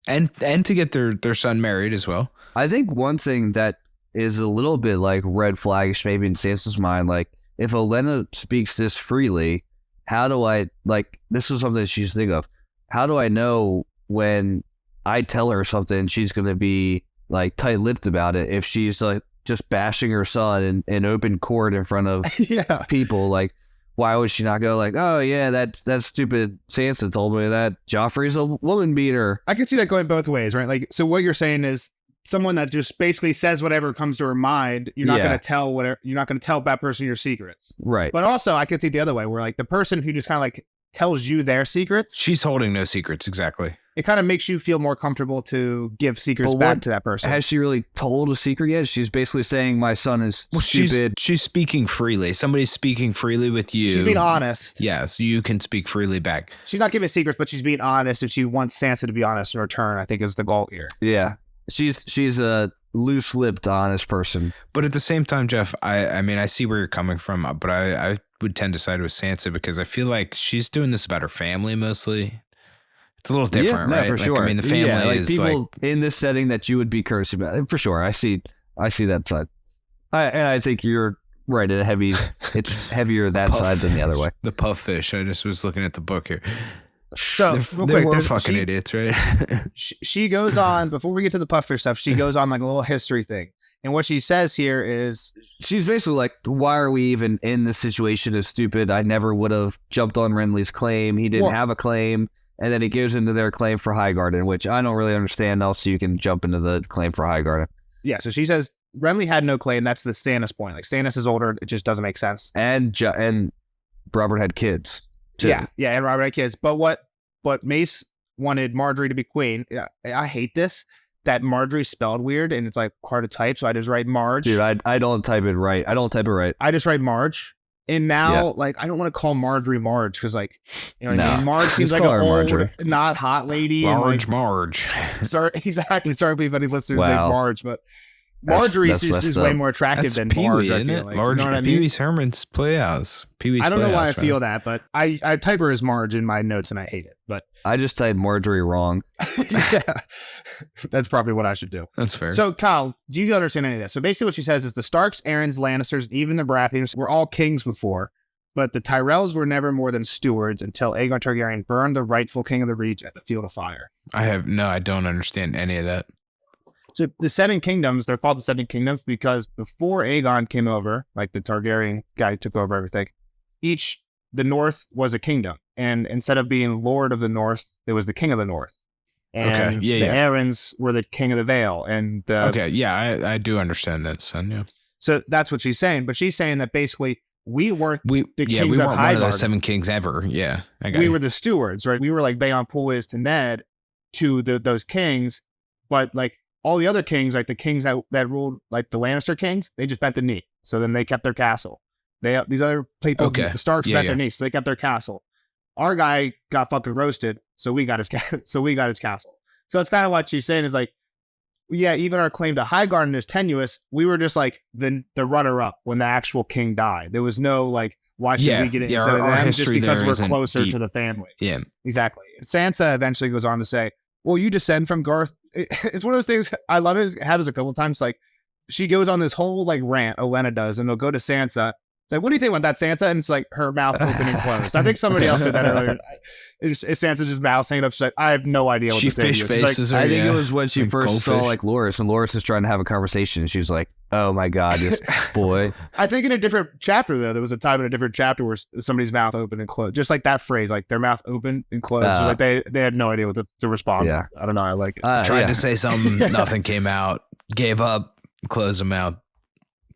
And to get their son married as well. I think one thing that is a little bit like red flagish maybe in Sansa's mind, like if Olenna speaks this freely, how do I, like, this is something she's thinking of. How do I know when I tell her something she's going to be like tight-lipped about it if she's like just bashing her son in open court in front of Yeah. people? Like, why would she not go like, oh yeah, that stupid Sansa told me that Joffrey's a woman beater. I can see that going both ways, right? Like, so what you're saying is someone that just basically says whatever comes to her mind. You're not Yeah. going to tell whatever. You're not going to tell that person your secrets. Right. But also, I could see the other way, where like the person who just kind of like tells you their secrets, She's holding no secrets, exactly. it kind of makes you feel more comfortable to give secrets But back what- to that person. Has she really told a secret yet? She's basically saying my son is Well, stupid. she's speaking freely. Somebody's speaking freely with you. She's being honest. Yes, you can speak freely back. She's not giving secrets, but she's being honest, and she wants Sansa to be honest in return, I think is the goal here. Yeah. She's a loose-lipped, honest person. But at the same time, Jeff, I mean, I see where you're coming from, but I would tend to side with Sansa because I feel like she's doing this about her family mostly. It's a little different, yeah, right? for Like, sure. I mean, the family like is people in this setting that you would be cursed about. For sure, I see that side. And I think you're right. It's heavier that side than the other way. The puff fish. I just was looking at the book here. So, real They quick, were there's- fucking she- idiots, right? she goes on, before we get to the puffer stuff, she goes on like a little history thing. And what she says here is, She's basically like, why are we even in this situation? Is stupid. I never would have jumped on Renly's claim. He didn't Well- have a claim. And then it goes into their claim for Highgarden, which I don't really understand. Also, you can jump into the claim for Highgarden. yeah, so she says, Renly had no claim. That's the Stannis point. Like, Stannis is older. It just doesn't make sense. And Robert had kids, too. Yeah, and Robert had kids. But what Mace wanted Marjorie to be queen. Yeah, I hate this, that Marjorie's spelled weird, and it's like hard to type, so I just write Marge. Dude, I don't type it right. I don't type it right. I just write Marge. And now, Yeah. like, I don't want to call Marjorie Marge because, like, you know what I No. mean? Marge seems Just like call an her old, Marjorie. not hot lady. Marge. Sorry, exactly. Sorry if anybody listeners Wow. think Marge, but That's- Marjorie that's is messed way up. more attractive That's than Pee Marge. Wee, I isn't feel it? like. Marge, You know what I Pee mean? Wee's Herman's Playhouse. Pee Wee's I don't know why I Playhouse, feel man. that, but I type her as Marge in my notes and I hate it. But I just typed Marjorie wrong. yeah, that's probably what I should do. That's fair. So, Kyle, do you understand any of this? So basically what she says is the Starks, Aarons, Lannisters, and even the Baratheons were all kings before, but the Tyrells were never more than stewards until Aegon Targaryen burned the rightful king of the Reach at the Field of Fire. I don't understand any of that. So the Seven Kingdoms, they're called the Seven Kingdoms because before Aegon came over, like the Targaryen guy who took over everything, the North was a kingdom. And instead of being Lord of the North, it was the King of the North. And Okay, yeah, the yeah. Aarons were the King of the Vale. And Okay, yeah, I do understand that, son. Yeah, so that's what she's saying. But she's saying that basically we weren't we kings weren't of one of those Highgarden. 7 kings ever. Yeah, I got We you. were the stewards, right? We were like Bayon Poole is to Ned to those kings, but like all the other kings, like the kings that ruled, like the Lannister kings, they just bent the knee. So then they kept their castle. These other people, Okay. the Starks Yeah, bent yeah. their knee, so they kept their castle. Our guy got fucking roasted, so we got his castle. So that's kind of what she's saying is like, yeah, even our claim to Highgarden is tenuous. We were just like the runner up when the actual king died. There was no like, why should Yeah, we get it yeah, instead of our them? Just history because there we're isn't closer deep. to the family. Yeah, Exactly. And Sansa eventually goes on to say, well, you descend from Garth. It's one of those things. I love it. It happens a couple of times. Like she goes on this whole like rant, Olenna does, and they'll go to Sansa. It's like, what do you think about that, Sansa? And it's like her mouth open and closed. I think somebody else did that earlier. It's Sansa just mouth hanging up. She's like, I have no idea what she to say to fish you. She's like, faces her. I think yeah. it was when she Like first saw goldfish. like Loras, and Loras is trying to have a conversation. And she's like, "Oh my god, this boy." I think in a different chapter though, there was a time in a different chapter where somebody's mouth open and closed, just like that phrase, like their mouth open and closed. Just like they had no idea what to respond. Yeah. I don't know. I like it. Tried yeah. to say something, nothing came out. Gave up, closed them out,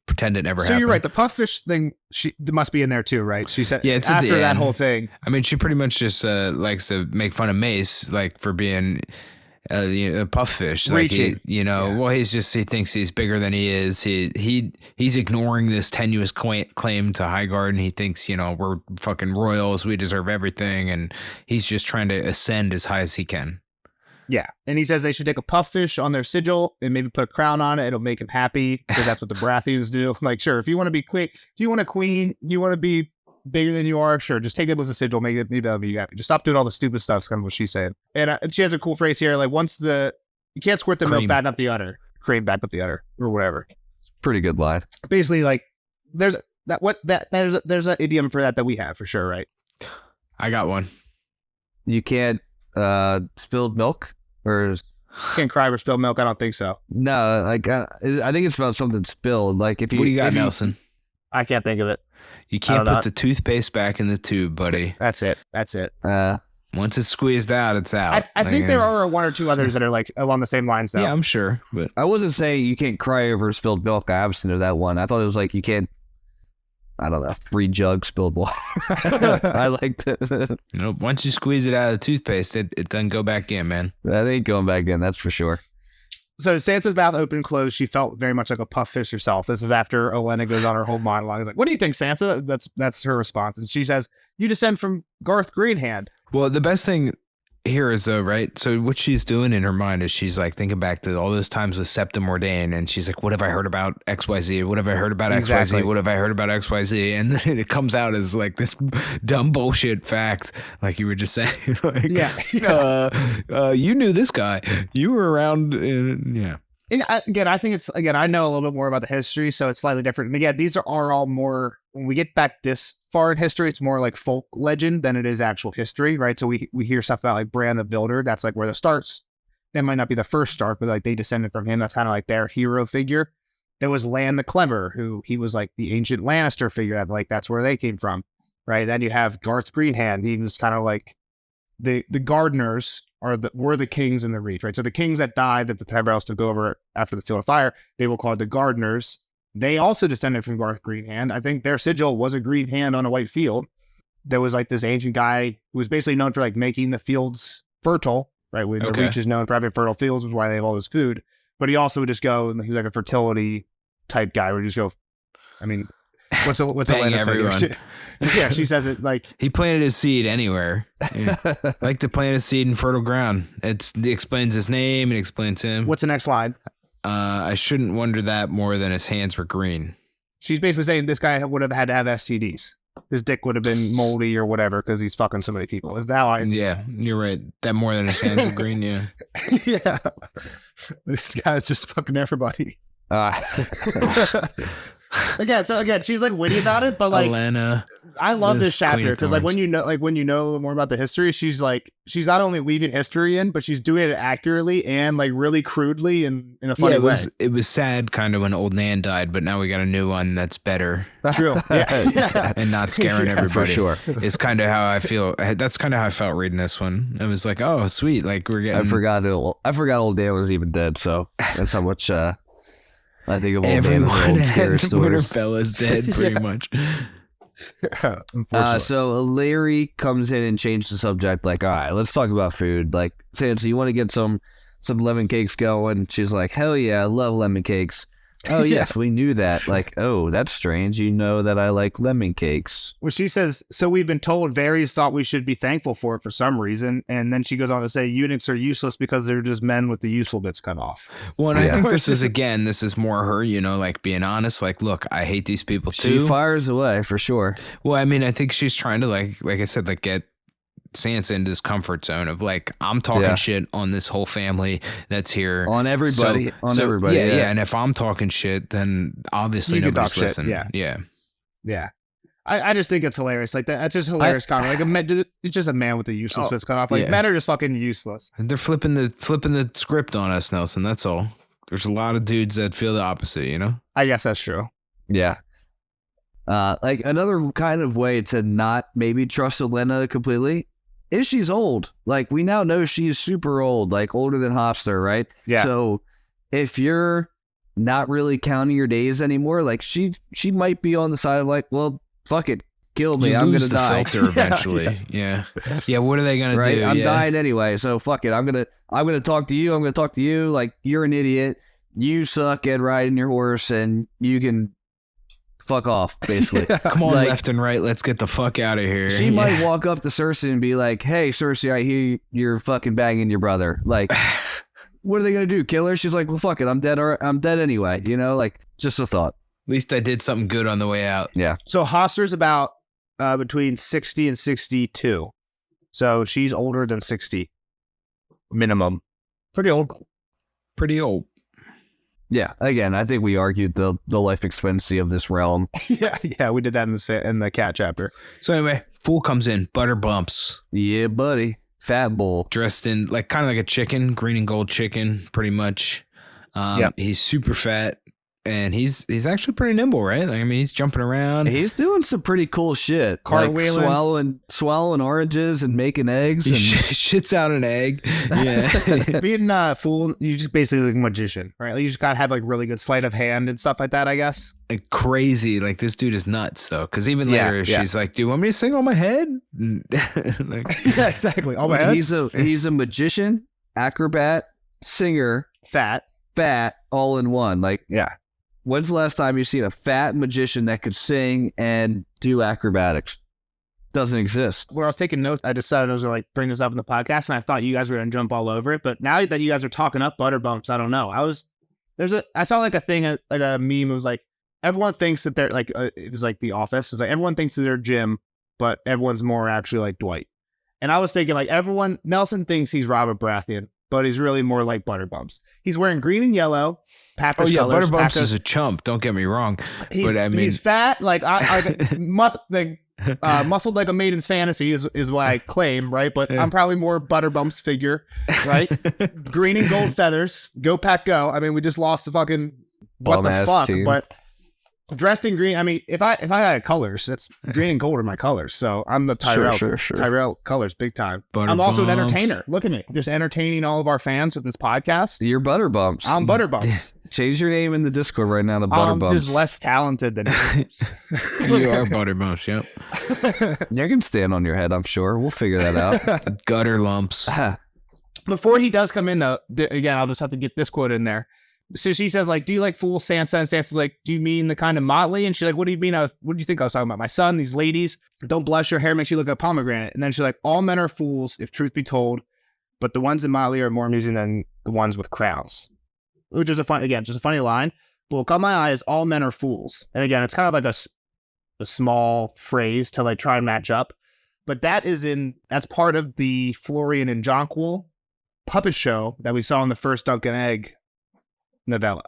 pretend it never So happened. you're right. The puffish thing, must be in there too, right? She said, Yeah, it's at the after that end. whole thing. I mean, she pretty much just likes to make fun of Mace, like for being a puffish. Like Reaching. well, he thinks he's bigger than he is. He's ignoring this tenuous claim to Highgarden. He thinks we're fucking royals, we deserve everything, and he's just trying to ascend as high as he can. Yeah. And he says they should take a puffish on their sigil and maybe put a crown on it. It'll make him happy because that's what the Baratheons do. Like, sure, if you want to be quick, if you want a queen, you want to be bigger than you are, sure, just take it as a sigil, maybe that'll be happy. Just stop doing all the stupid stuff, is kind of what she's saying. And she has a cool phrase here, like you can't squirt the milk, Cream. batten up the udder. Cream, batten up the udder, or whatever. Pretty good line. Basically, like, there's an idiom for that we have for sure, right? I got one. You can't spilled milk or Can't cry or spill milk. I don't think so. no, like I think it's about something spilled. Like if you, What do you got, if Nelson? I can't think of it. You can't don't know. put the toothpaste back in the tube, buddy. That's it. Once it's squeezed out, it's out. I Like, think there it's- are one or two others that are like along the same lines though. Yeah, I'm sure, but I wasn't saying you can't cry over spilled milk. I obviously know that one. I thought it was like you can't I don't know, free jug spilled water. I like that. Once you squeeze it out of the toothpaste, it doesn't go back in, man. That ain't going back in, that's for sure. So Sansa's mouth open and closed. She felt very much like a puff fish herself. This is after Olenna goes on her whole monologue. He's like, "What do you think, Sansa?" That's her response, and she says, "You descend from Garth Greenhand." Well, the best thing here is though, right? So what she's doing in her mind is she's like thinking back to all those times with Septim Mordain, and she's like, "What have I heard about XYZ? What have I heard about Exactly. XYZ? What have I heard about XYZ?" And then it comes out as like this dumb bullshit fact, like you were just saying. Like, you knew this guy. You were around. Yeah. And again, I think it's I know a little bit more about the history, so it's slightly different. And again, these are all more, when we get back this far in history, it's more like folk legend than it is actual history, right? So we hear stuff about like Bran the Builder. That's like where the starts. That might not be the first start, but like they descended from him. That's kind of like their hero figure. There was Lan the Clever, who he was like the ancient Lannister figure. Like that's where they came from, right? Then you have Garth Greenhand. He was kind of like the gardeners were the kings in the Reach, right? So the kings that died that the Tyrells took over after the Field of Fire, they were called the gardeners. They also descended from Garth Greenhand. I think their sigil was a green hand on a white field. There was like this ancient guy who was basically known for like making the fields fertile, right? When the Reach is known for having fertile fields, which is why they have all this food. But he also would just go, and he's like a fertility type guy where he just go, I mean, what's Olenna everyone. Yeah, she says it like he planted his seed anywhere. Yeah. Like to plant his seed in fertile ground. It explains his name. It explains him. What's the next line? I shouldn't wonder that more than his hands were green. She's basically saying this guy would have had to have STDs. His dick would have been moldy or whatever because he's fucking so many people. Is that why? Yeah, you're right. That more than his hands were green. Yeah. Yeah. This guy's just fucking everybody. Again, she's like witty about it, but like Olenna, I love this chapter because like Thorns. when you know more about the history, she's not only weaving history in, but she's doing it accurately and like really crudely and in a funny way. It was sad kind of when old Nan died, but now we got a new one that's better. True. Yeah. And not scaring everybody. For sure. It's kind of how I feel. That's kind of how I felt reading this one. I was like, oh, sweet. Like we're getting. I forgot old Dan was even dead, so that's how much I think of old everyone Dan and old scary at stories. Winterfell is dead pretty much. So Larry comes in and changes the subject. Like, all right, let's talk about food. Like, Sansa, you want to get some lemon cakes going? She's like, hell yeah, I love lemon cakes. Oh yes, we knew that. Like, oh, that's strange. You know that I like lemon cakes. Well, she says, so we've been told Varys thought we should be thankful for it for some reason. And then she goes on to say eunuchs are useless because they're just men with the useful bits cut off. Well, and I think this is more her, like being honest. Like, look, I hate these people too. She fires away for sure. Well, I mean, I think she's trying to like I said, like get Sansa into this comfort zone of like, I'm talking shit on this whole family that's here. On everybody. Everybody. Yeah. And if I'm talking shit, then obviously nobody's listening. Yeah. I just think it's hilarious. Like that's just hilarious comment. Like it's just a man with the useless bits cut off. Like men are just fucking useless. And they're flipping the script on us, Nelson. That's all. There's a lot of dudes that feel the opposite, I guess that's true. Yeah. Like another kind of way to not maybe trust Olenna completely is she's old. Like we now know she's super old, like older than Hofstra, right? Yeah. So if you're not really counting your days anymore, like she might be on the side of like, well, fuck it, kill me, I'm gonna die. Filter eventually. Yeah. What are they gonna do? I'm dying anyway, so fuck it. I'm gonna talk to you. I'm gonna talk to you. Like you're an idiot. You suck at riding your horse, and you can fuck off, basically. Come on, like, left and right, let's get the fuck out of here. She might walk up to Cersei and be like, hey, Cersei, I hear you're fucking banging your brother. Like, what are they going to do? Kill her? She's like, well, fuck it. I'm dead. Or I'm dead anyway. Like, just a thought. At least I did something good on the way out. Yeah. So Hofstra's about between 60 and 62. So she's older than 60. Minimum. Pretty old. Yeah, again, I think we argued the life expectancy of this realm. Yeah, we did that in the cat chapter. So anyway, Fool comes in, butter bumps. Yeah, buddy. Fat bull. Dressed in kind of like a chicken, green and gold chicken, pretty much. He's super fat. and he's actually pretty nimble, right? Like, I mean, he's jumping around. He's doing some pretty cool shit, like swallowing oranges and making eggs. He And shits out an egg. Yeah. Being fool, you just basically like a magician, right? Like, you just gotta have like really good sleight of hand and stuff like that, I guess. Like crazy. Like, this dude is nuts, though. Because even Yeah, later, yeah. she's like, "Do you want me to sing on my head?" Like, Yeah, exactly. Oh my head. he's a magician, acrobat, singer, Fat. all in one. Like, Yeah. when's the last time you've seen a fat magician that could sing and do acrobatics? Doesn't exist. When I was taking notes, I decided I was gonna like bring this up in the podcast, and I thought you guys were gonna jump all over it. But now that you guys are talking up Butterbumps, I don't know. I saw like a thing, like a meme. It was like everyone thinks that they're like it was like The Office. It's like everyone thinks that they're Jim, but everyone's more actually like Dwight. And I was thinking like Nelson thinks he's Robert Baratheon, but he's really more like Butterbumps. He's wearing green and yellow. Packers colors. Butterbumps is a chump. Don't get me wrong. But I mean, he's fat. Like muscled like a maiden's fantasy is what I claim, right? But I'm probably more Butterbumps figure, right? Green and gold feathers. Go Pack Go. I mean, we just lost the fucking what the fuck, team. but dressed in green. I mean, if I had colors, that's green and gold are my colors. So I'm the Tyrell. Sure. Tyrell colors, big time. I'm also an entertainer. Look at me, just entertaining all of our fans with this podcast. You're Butterbumps. I'm Butterbumps. Change your name in the Discord right now to I'm Butterbumps. just less talented than him. you are Butterbumps. Yep. You can stand on your head, I'm sure. We'll figure that out. Gutter lumps. Before he does come in, though, again, I'll just have to get this quote in there. So she says, like, do you like fool Sansa? And Sansa's like, do you mean the kind of motley? And she's like, what do you mean? What do you think I was talking about? My son, these ladies, don't blush, your hair makes you look like a pomegranate. And then she's like, all men are fools, if truth be told, but the ones in motley are more amusing than the ones with crowns. Which is just a funny line. But what caught my eye is all men are fools. And again, it's kind of like a small phrase to like try and match up. But that's part of the Florian and Jonquil puppet show that we saw in the first Dunk and Egg novella,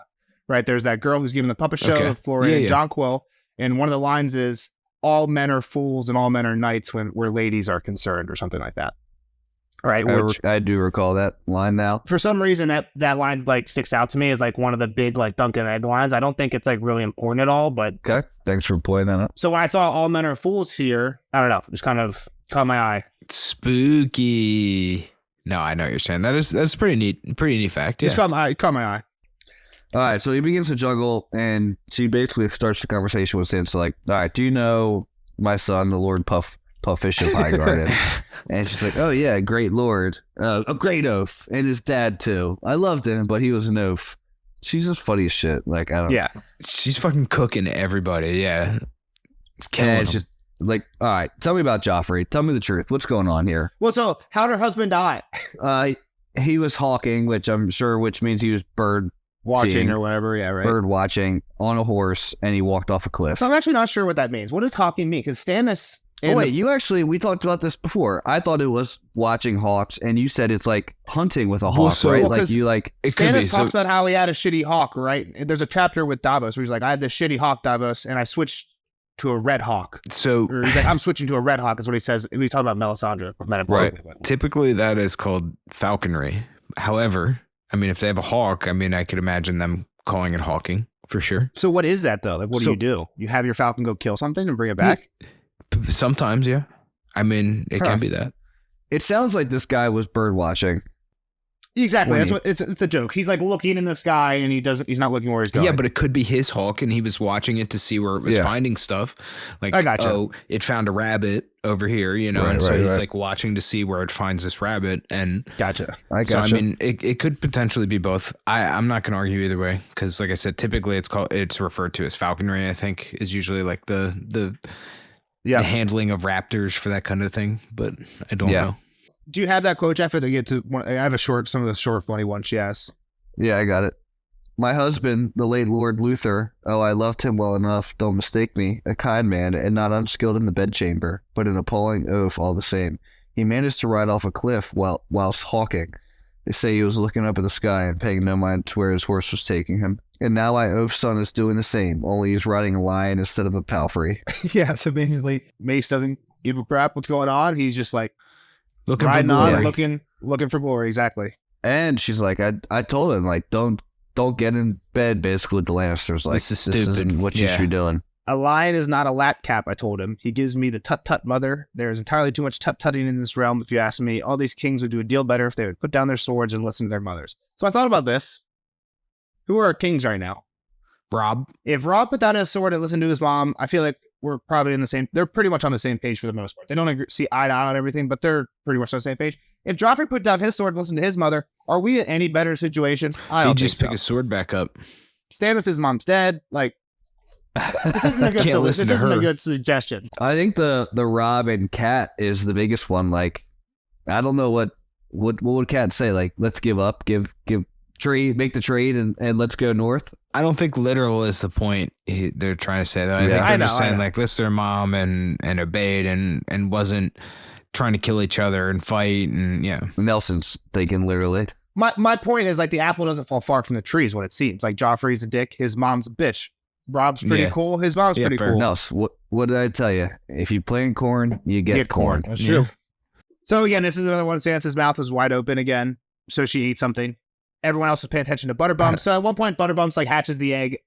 right? There's that girl who's giving the puppet show of Florian and Jonquil, and one of the lines is all men are fools and all men are knights where ladies are concerned, or something like that, right? I do recall that line now. For some reason that line like sticks out to me as like one of the big like Dunk and Egg lines. I don't think it's like really important at all, but Okay, thanks for pointing that out. so when I saw all men are fools here, I don't know, just kind of caught my eye. Spooky. No, I know what you're saying. That's pretty neat fact. Yeah. Just caught my eye. All right, so he begins to juggle, and she basically starts the conversation with Sansa, like, all right, do you know my son, the Lord Puffish of Highgarden? And she's like, oh, yeah, great lord. A great oaf. And his dad, too. I loved him, but he was an oaf. She's just funny as shit. Like, I don't know. Yeah. She's fucking cooking everybody. Yeah. It's killing And it's just like, all right, tell me about Joffrey. Tell me the truth. What's going on here? Well, so how'd her husband die? He was hawking, which means he was bird Watching or whatever, yeah, right. Bird watching on a horse, and he walked off a cliff. So I'm actually not sure what that means. What does hawking mean? Because Stannis... we talked about this before. I thought it was watching hawks, and you said it's like hunting with a hawk, right? Well, like you like... Stannis talks about how he had a shitty hawk, right? There's a chapter with Davos where he's like, I had this shitty hawk, Davos, and I switched to a red hawk. Or he's like, I'm switching to a red hawk is what he says. We talk about Melisandre. Right. Typically, that is called falconry. However... I mean, if they have a hawk, I mean, I could imagine them calling it hawking for sure. So what is that though? Like, what do you do? You have your falcon go kill something and bring it back? Sometimes, yeah. I mean, it can be that. It sounds like this guy was bird watching. Exactly. That's what it's the joke. He's like looking in the sky and he's not looking where he's going. Yeah, but it could be his hawk and he was watching it to see where it was finding stuff. Like, I gotcha. Oh, it found a rabbit over here, you know, and so he's like watching to see where it finds this rabbit. And gotcha. So I mean, it could potentially be both. I'm not gonna argue either way, because like I said, typically it's referred to as falconry, I think, is usually like the handling of raptors for that kind of thing. But I don't know. Do you have that quote, Jeff? I have some of the short, funny ones she asked. Yeah, I got it. My husband, the late Lord Luther, oh, I loved him well enough, don't mistake me, a kind man, and not unskilled in the bedchamber, but an appalling oaf all the same. He managed to ride off a cliff whilst hawking. They say he was looking up at the sky and paying no mind to where his horse was taking him. And now my oaf son is doing the same, only he's riding a lion instead of a palfrey. Yeah, so basically, Mace doesn't give a crap what's going on. He's just like, looking for glory. Looking for glory, exactly. And she's like, I told him, like, don't don't get in bed, basically, with the Lannisters. Like, This is stupid. isn't what you should be doing. A lion is not a lat cap, I told him. He gives me the tut-tut mother. There is entirely too much tut-tutting in this realm, if you ask me. All these kings would do a deal better if they would put down their swords and listen to their mothers. So I thought about this. Who are our kings right now? Rob. If Rob put down his sword and listened to his mom, I feel like we're probably they're pretty much on the same page for the most part. They don't see eye to eye on everything, but they're pretty much on the same page. If Joffrey put down his sword and listened to his mother, are we in any better situation? I don't He'd just think pick so. his sword back up. Stannis' mom's dead. Like, this isn't a good Can't listen this to isn't a her. good suggestion. I think the Rob and Cat is the biggest one. Like, I don't know what would Cat say? Like, let's give up, give trade, make the trade, and let's go north. I don't think literal is the point they're trying to say, though. I Yeah. think I they're know, just I saying, know. like, listen to their mom and obeyed and wasn't trying to kill each other and fight. And yeah. Nelson's thinking literally. My point is, like, the apple doesn't fall far from the tree is what it seems. Like, Joffrey's a dick. His mom's a bitch. Rob's pretty Yeah. cool. His mom's Yeah, pretty fair. cool. Nels, what did I tell you? If you plant corn, you get corn. That's Yeah. true. So again, this is another one. Sansa's mouth is wide open again, so she eats something. Everyone else is paying attention to Butterbump. So at one point, Butterbumps like hatches the egg.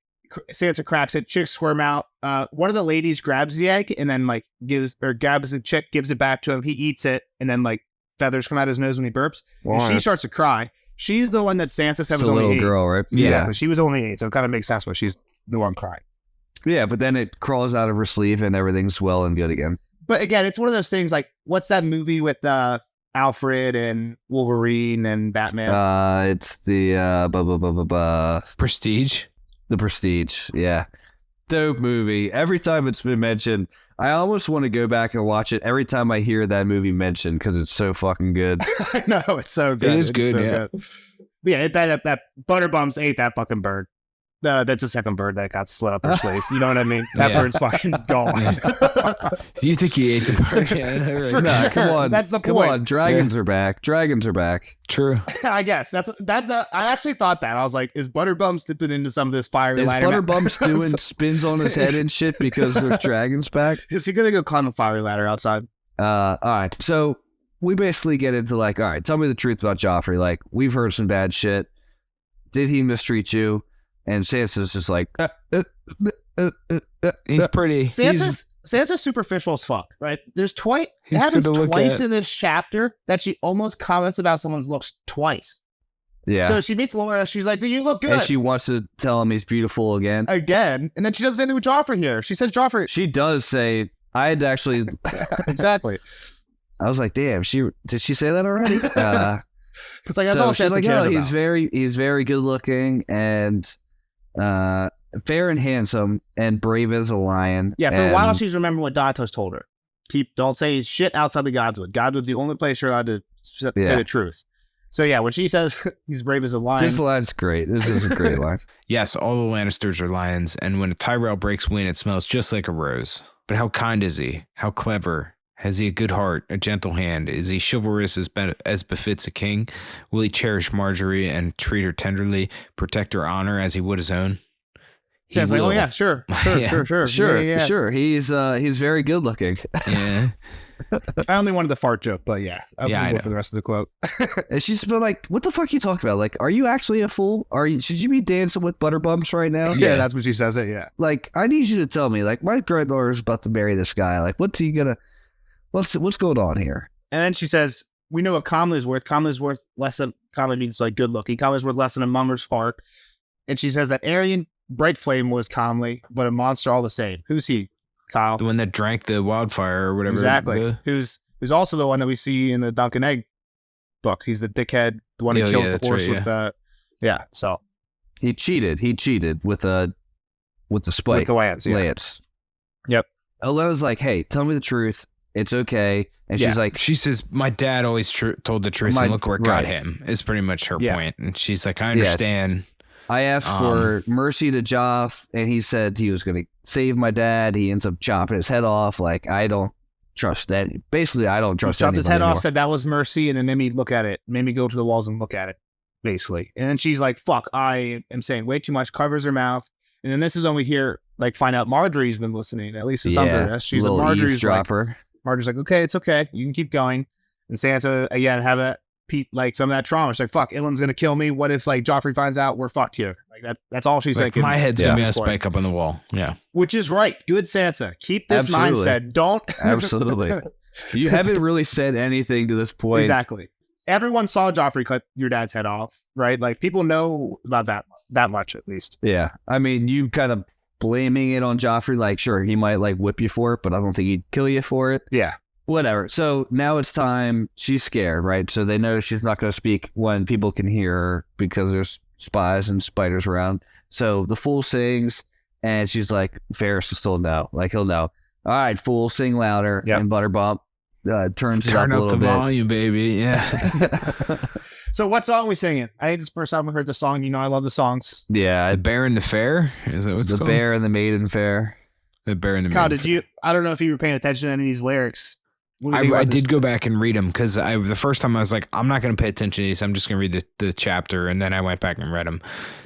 Sansa cracks it. Chicks squirm out. One of the ladies grabs the egg and then like grabs the chick, gives it back to him. He eats it, and then like feathers come out his nose when he burps. And she starts to cry. She's the one that Sansa said It's was a only little 8. girl, right? Yeah, she was only 8, so it kind of makes sense why she's the one crying. Yeah, but then it crawls out of her sleeve and everything's well and good again. But again, it's one of those things like, what's that movie with Alfred and Wolverine and Batman? It's the Prestige. The Prestige. Yeah. Dope movie. Every time it's been mentioned, I almost want to go back and watch it every time I hear that movie mentioned because it's so fucking good. I know, it's so good. It is It's good, so yeah. But yeah, that Butterbumps ate that fucking bird. That's the second bird that got slit up her sleeve. You know what I mean? That Yeah. bird's fucking gone. Do you think he ate the bird? Yeah, right. For Nah, sure. come on. That's the Come point. on. Dragons are back. Dragons are back. True. I guess I actually thought that. I was like, is Butterbumps dipping into some of this fiery Is ladder? Butterbumps doing spins on his head and shit because there's dragons back? Is he gonna go climb a fiery ladder outside? All right. So we basically get into like, all right, tell me the truth about Joffrey. Like, we've heard some bad shit. Did he mistreat you? And Sansa's just like, He's pretty. Sansa's superficial as fuck, right? There's twice. It He's happens good to look twice at. in this chapter that she almost comments about someone's looks twice. yeah. So she meets Laura. She's like, "You look good." And she wants to tell him he's beautiful again. Again, and then she does the same thing with Joffrey here. She says Joffrey. She does say, I had to actually, Exactly. I was like, damn, did she say that already? It's like that's all so she's Sansa like, cares oh, about. he's very good looking and fair and handsome and brave as a lion. Yeah, for a while And- she's remembering what Dantos told her. Don't say shit outside the Godswood. Godswood's the only place you're allowed to say Yeah. the truth. So yeah, when she says he's brave as a lion, This line's great. This is a great line. Yes, all the Lannisters are lions, and when a Tyrell breaks wind, it smells just like a rose. But how kind is he? How clever? Has he a good heart, a gentle hand? Is he chivalrous as befits a king? Will he cherish Marjorie and treat her tenderly, protect her honor as he would his own? He Sansa's like, oh will. yeah, sure. Yeah. Sure. Sure, Yeah. sure. He's very good looking. Yeah. I only wanted the fart joke, but yeah, I'll Yeah, I go know. for the rest of the quote. And she's been like, what the fuck are you talking about? Like, are you actually a fool? Should you be dancing with Butterbumps right now? Yeah, Yeah. that's what she says. It. Yeah. Like, I need you to tell me, like, my granddaughter is about to marry this guy. Like, what's going on here? And then she says, we know what Comley's worth. Comley's worth less than, Comley means like good looking. Comley's worth less than a mummer's fart. And she says that Aryan Bright Flame was Comley, but a monster all the same. Who's he, Kyle? The one that drank the wildfire or whatever. Exactly. Who's also the one that we see in the Duncan Egg books. He's the dickhead, the one who Yeah, kills yeah, the that's horse right, with the, yeah, so. He cheated with the spike. With the lance, yeah. Lance. Yep. Elena's like, hey, tell me the truth. It's okay. And Yeah. she's like, She says, my dad always told the truth, and look where it got right. him, is pretty much her Yeah. point. And she's like, I understand. I asked for mercy to Joff, and he said he was going to save my dad. He ends up chopping his head off. Like, I don't trust that. Basically, I don't He trust chopped anybody his head anymore. off, said that was mercy, and then made me look at it, made me go to the walls and look at it, basically. And then she's like, fuck, I am saying way too much, covers her mouth. And then this is when we hear, like, find out Marjorie's been listening, at least to something. Yes, she's a little Marjorie's like, eavesdropper. Marjorie's like, okay, it's okay. You can keep going. And Sansa, again, have a like some of that trauma. She's like, fuck, Ilyn's gonna kill me. What if like Joffrey finds out we're fucked here? Like that's all she's Like, thinking. my head's gonna be at a this point. spike up on the wall. Yeah. Which is right. Good Sansa. Keep this Absolutely. mindset. Don't Absolutely. You haven't really said anything to this point. Exactly. Everyone saw Joffrey cut your dad's head off, right? Like people know about that much at least. Yeah. I mean, you kind of blaming it on Joffrey, like, sure, he might like whip you for it, but I don't think he'd kill you for it. Yeah. Whatever. So now it's time. She's scared, right? So they know she's not going to speak when people can hear her because there's spies and spiders around. So the fool sings, and she's like, Ferris will still know. Like, he'll know. All right, fool, sing louder. Yep. And Butterbump turns it Turn up a up little the bit. volume, baby. Yeah. So what song are we singing? I think this is the first time we heard the song. You know I love the songs. Yeah, The Bear and the Fair? Is that what's the called? Bear and the Maiden Fair. The Bear and the Kyle, Maiden did you? I don't know if you were paying attention to any of these lyrics. What do you think I about this? did go back and read them because the first time I was like, I'm not going to pay attention to these. I'm just going to read the chapter. And then I went back and read them.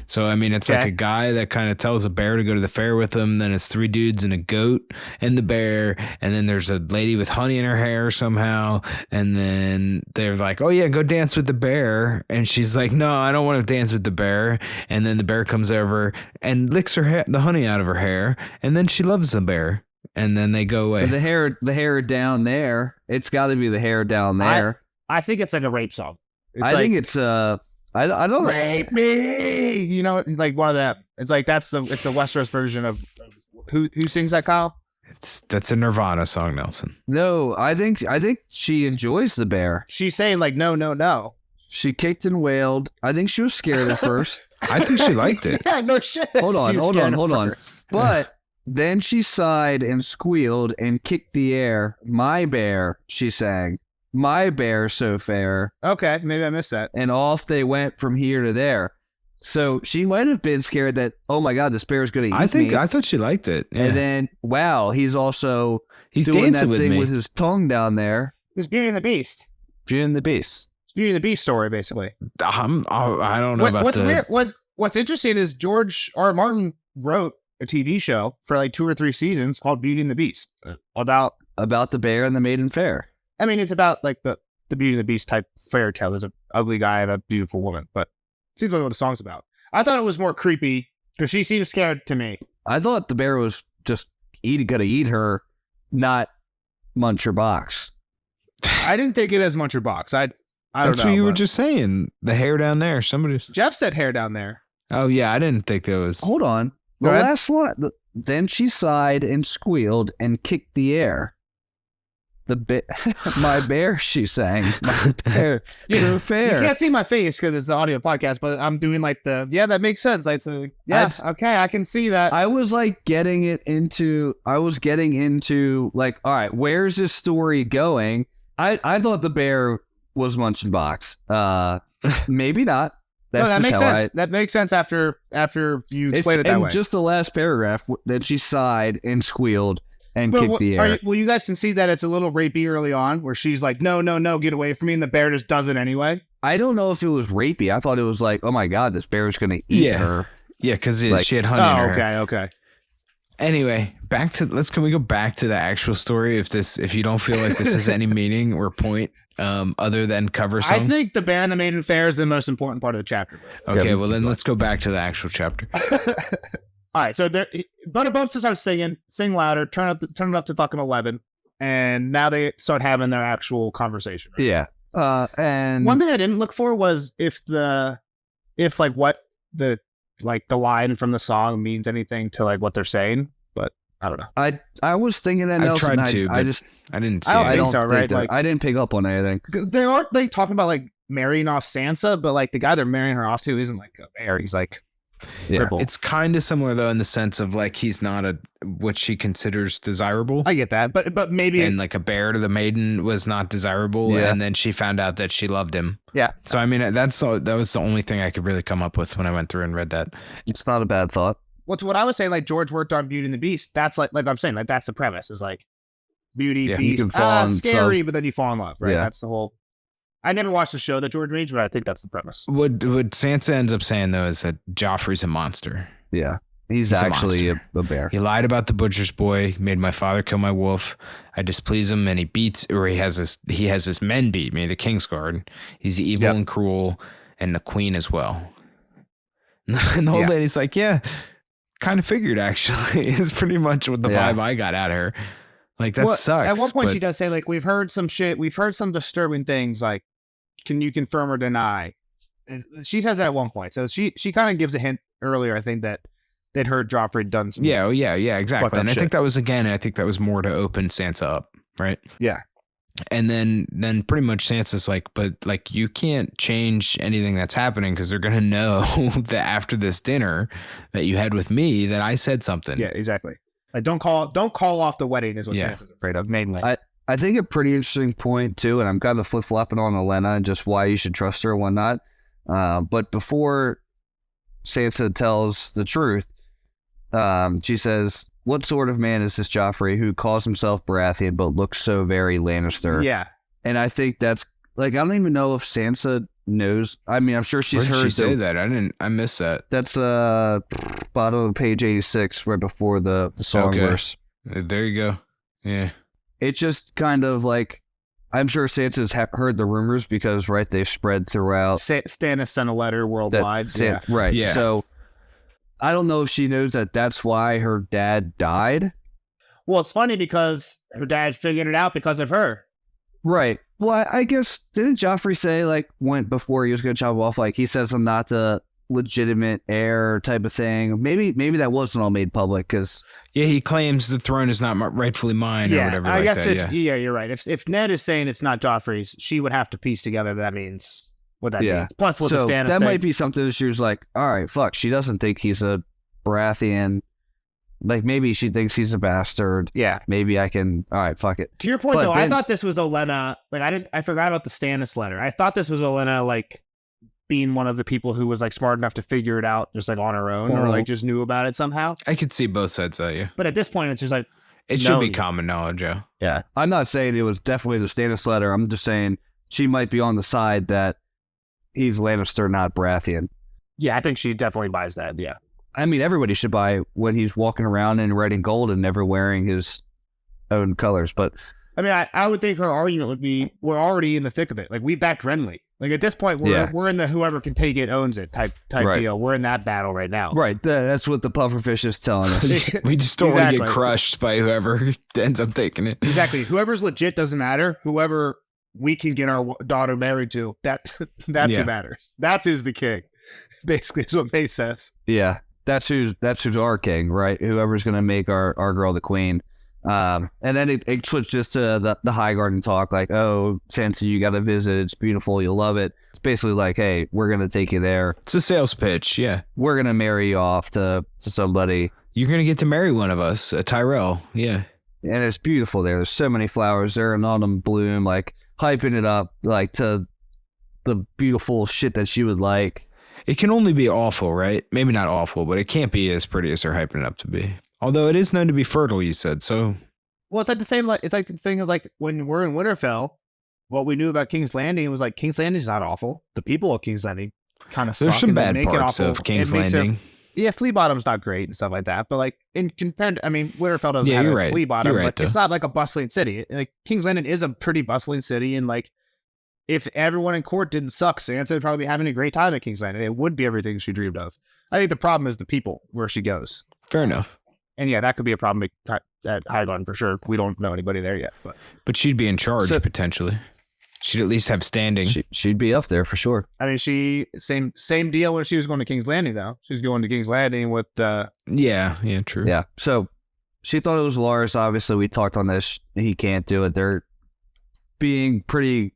So, I mean, it's like Okay. a guy that kind of tells a bear to go to the fair with him. Then it's 3 dudes and a goat and the bear. And then there's a lady with honey in her hair somehow. And then they're like, oh, yeah, go dance with the bear. And she's like, no, I don't want to dance with the bear. And then the bear comes over and licks the honey out of her hair. And then she loves the bear. And then they go away. The hair down there. It's got to be the hair down there. I think it's like a rape song. It's I like, think it's I don't know. rape me. You know, it's like one of them. It's like it's the Westeros version of who sings that, Kyle? That's a Nirvana song, Nelson. No, I think she enjoys the bear. She's saying like no, no, no. She kicked and wailed. I think she was scared at first, I think she liked it. Yeah, no shit. Hold on, She was hold scared on, at hold on. first. but then she sighed and squealed and kicked the air. My bear, she sang. My bear so fair. Okay, maybe I missed that. And off they went from here to there. So she might have been scared that, oh my God, this bear is going to eat me. I thought she liked it. Yeah. And then, wow, he's also He's doing dancing that with thing me. with his tongue down there. It's Beauty and the Beast. Beauty and the Beast. It's Beauty and the Beast story, basically. I don't know about What's the. weird? What's interesting is George R. R. Martin wrote a TV show for like 2 or 3 seasons called Beauty and the Beast about. About the bear and the maiden fair. I mean, it's about like the Beauty and the Beast type fairy tale. There's an ugly guy and a beautiful woman, but it seems like what the song's about. I thought it was more creepy because she seemed scared to me. I thought the bear was just gonna eat her, not munch her box. I didn't take it as much her box. I don't That's know. what you were but just saying. The hair down there. Somebody's. Jeff said hair down there. Oh yeah, I didn't think that was. Hold on. The Go ahead. last one. Then she sighed and squealed and kicked the air. My bear, she sang. My bear, so You fair. can't see my face because it's an audio podcast, but I'm doing like that makes sense. Like, so, yeah, okay, I can see that. I was like getting into like, all right, where's this story going? I thought the bear was munching box. Maybe not. That's No, that just makes how sense. That makes sense after you It's explain it that in way. just the last paragraph that she sighed and squealed and But kicked the air. well, you guys can see that it's a little rapey early on, where she's like, "No, no, no, get away from me," and the bear just does it anyway. I don't know if it was rapey. I thought it was like, oh my God, this bear is going to eat Yeah. her. Yeah, because Like- she had honey in Oh, her hair. okay. Anyway, can we go back to the actual story if you don't feel like this has any meaning or point other than cover I song? think the bear and the maiden fair is the most important part of the chapter. Okay, Yeah, well then let's go back to the actual chapter. All right, so Butterbump starts singing, sing louder, turn it up to fucking 11, and now they start having their actual conversation. Yeah. And One thing I didn't look for was if what the line from the song means anything to like what they're saying, but I don't know. I was thinking that I Nelson. tried to, I but just I didn't see I don't it. I think don't so, think right? that- Like- I didn't pick up on anything. They aren't like talking about like marrying off Sansa, but like the guy they're marrying her off to isn't like a bear. He's like Yeah. crippled. It's kind of similar though in the sense of like he's not what she considers desirable. I get that, but maybe And like a bear to the maiden was not desirable, Yeah. and then she found out that she loved him. Yeah. So I mean, that was the only thing I could really come up with when I went through and read that. It's not a bad thought. what's what I was saying. Like George worked on Beauty and the Beast. That's like I'm saying, like that's the premise. Is like Beauty, Yeah, you Beast, can fall in scary, love. but then you fall in love. Right. Yeah. That's the whole. I never watched the show that George made, but I think that's the premise. What Sansa ends up saying though is that Joffrey's a monster. Yeah. He's a actually monster. a bear. He lied about the butcher's boy, made my father kill my wolf. I displease him, and he has his men beat me, the Kingsguard. He's evil and cruel, and the queen as well. And the old lady's like, yeah, kind of figured, actually. Is pretty much what the vibe I got out of her. Like, that sucks. At one point, she does say, like, we've heard some shit. We've heard some disturbing things. Like, can you confirm or deny? And she says that at one point. So she kind of gives a hint earlier, I think, that they'd heard Joffrey done some. Yeah, exactly. And I shit. think that was more to open Sansa up, right? Yeah. And then pretty much Sansa's like, but like, you can't change anything that's happening because they're gonna know that after this dinner that you had with me that I said something. Yeah, exactly. Like, don't call off the wedding is what Sansa's afraid of mainly. I think a pretty interesting point too, and I'm kind of flip flopping on Olenna and just why you should trust her and whatnot. But before Sansa tells the truth, she says, what sort of man is this Joffrey who calls himself Baratheon but looks so very Lannister? Yeah. And I think that's, like, I don't even know if Sansa knows. I mean, I'm sure she's Where did heard. she say that? I missed that. That's bottom of page 86, right before the song verse. There you go. Yeah. It's just kind of like, I'm sure Sansa's heard the rumors because, right, they've spread throughout. Stannis sent a letter worldwide. Right. Yeah. So I don't know if she knows that that's why her dad died. Well, it's funny because her dad figured it out because of her. Right. Well, I guess, didn't Joffrey say, like, went before he was going to chop off, like, he says I'm not the legitimate heir type of thing. Maybe that wasn't all made public because... Yeah, he claims the throne is not rightfully mine or whatever. I guess you're right. If Ned is saying it's not Joffrey's, she would have to piece together that means what that means. Plus what the Stannis that thing. might be something that she was like, all right, fuck, she doesn't think he's a Baratheon. Like, maybe she thinks he's a bastard. Yeah. Maybe I can, all right, fuck it. To your point, though, I thought this was Olenna. Like, I forgot about the Stannis letter. I thought this was Olenna, like, being one of the people who was, like, smart enough to figure it out just, like, on her own or, like, just knew about it somehow. I could see both sides of you. But at this point, it's just like... It should be common knowledge, Joe. Yeah. I'm not saying it was definitely the Stannis letter. I'm just saying she might be on the side that he's Lannister, not Baratheon. Yeah, I think she definitely buys that, yeah. I mean, everybody should buy when he's walking around in red and gold and never wearing his own colors. But I mean, I would think her argument would be, we're already in the thick of it. Like, we backed Renly. Like, at this point, we're in the whoever can take it owns it type deal. We're in that battle right now. Right. That's what the pufferfish is telling us. We just don't want to get crushed by whoever ends up taking it. Exactly. Whoever's legit doesn't matter. Whoever we can get our daughter married to, that's who matters. That's who's the king. Basically, is what May says. Yeah. That's who's our king, right? Whoever's going to make our girl the queen. And then it switches to the High Garden talk, like, oh, Sansa, you got to visit. It's beautiful. You'll love it. It's basically like, hey, we're going to take you there. It's a sales pitch, yeah. We're going to marry you off to somebody. You're going to get to marry one of us, a Tyrell, yeah. And it's beautiful there. There's so many flowers there in autumn bloom, like, hyping it up, like, to the beautiful shit that she would like. It can only be awful, right? Maybe not awful, but it can't be as pretty as they're hyping it up to be. Although it is known to be fertile, you said, so... Well, it's like the same, like, it's like the thing of, like, when we're in Winterfell, what we knew about King's Landing was, like, King's Landing is not awful. The people of King's Landing kind of suck. There's some bad parts of King's Landing. Yeah, Flea Bottom's not great and stuff like that, but, like, in compared to, I mean, Winterfell doesn't have a Flea Bottom, but it's not, like, a bustling city. Like, King's Landing is a pretty bustling city, and, like, if everyone in court didn't suck, Sansa would probably be having a great time at King's Landing. It would be everything she dreamed of. I think the problem is the people where she goes. Fair enough. And yeah, that could be a problem at Highgarden for sure. We don't know anybody there yet. But she'd be in charge, potentially. She'd at least have standing. She'd be up there for sure. I mean, same deal when she was going to King's Landing, though. She was going to King's Landing with... Yeah, true. Yeah, so she thought it was Lars. Obviously, we talked on this. He can't do it. They're being pretty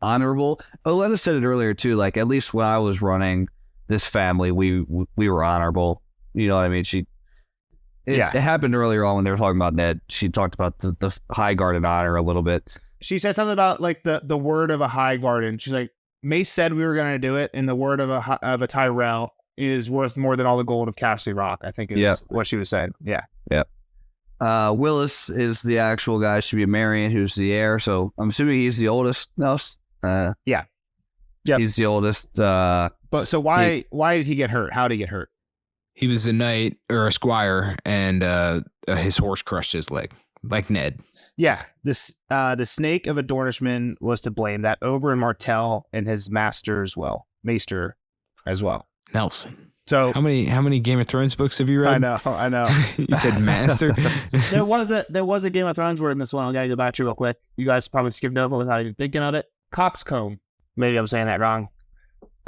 honorable. Olenna said it earlier, too. Like, at least when I was running this family, we were honorable. You know what I mean? It happened earlier on when they were talking about Ned. She talked about the High Garden honor a little bit. She said something about, like, the word of a High Garden. She's like, Mace said we were going to do it, and the word of a Tyrell is worth more than all the gold of Castle Rock, I think is what she was saying. Yeah. Yeah. Willis is the actual guy she be marrying, who's the heir. So I'm assuming he's the oldest. No. Yeah. Yep. He's the oldest. But so why did he get hurt? How did he get hurt? He was a knight or a squire, and his horse crushed his leg, like Ned. Yeah, the snake of a Dornishman was to blame. That Oberyn Martell and his master as well. Nelson. So how many Game of Thrones books have you read? I know. You said master. There was a Game of Thrones word in this one. I gotta go back to real quick. You guys probably skipped over without even thinking of it. Coxcomb. Maybe I'm saying that wrong.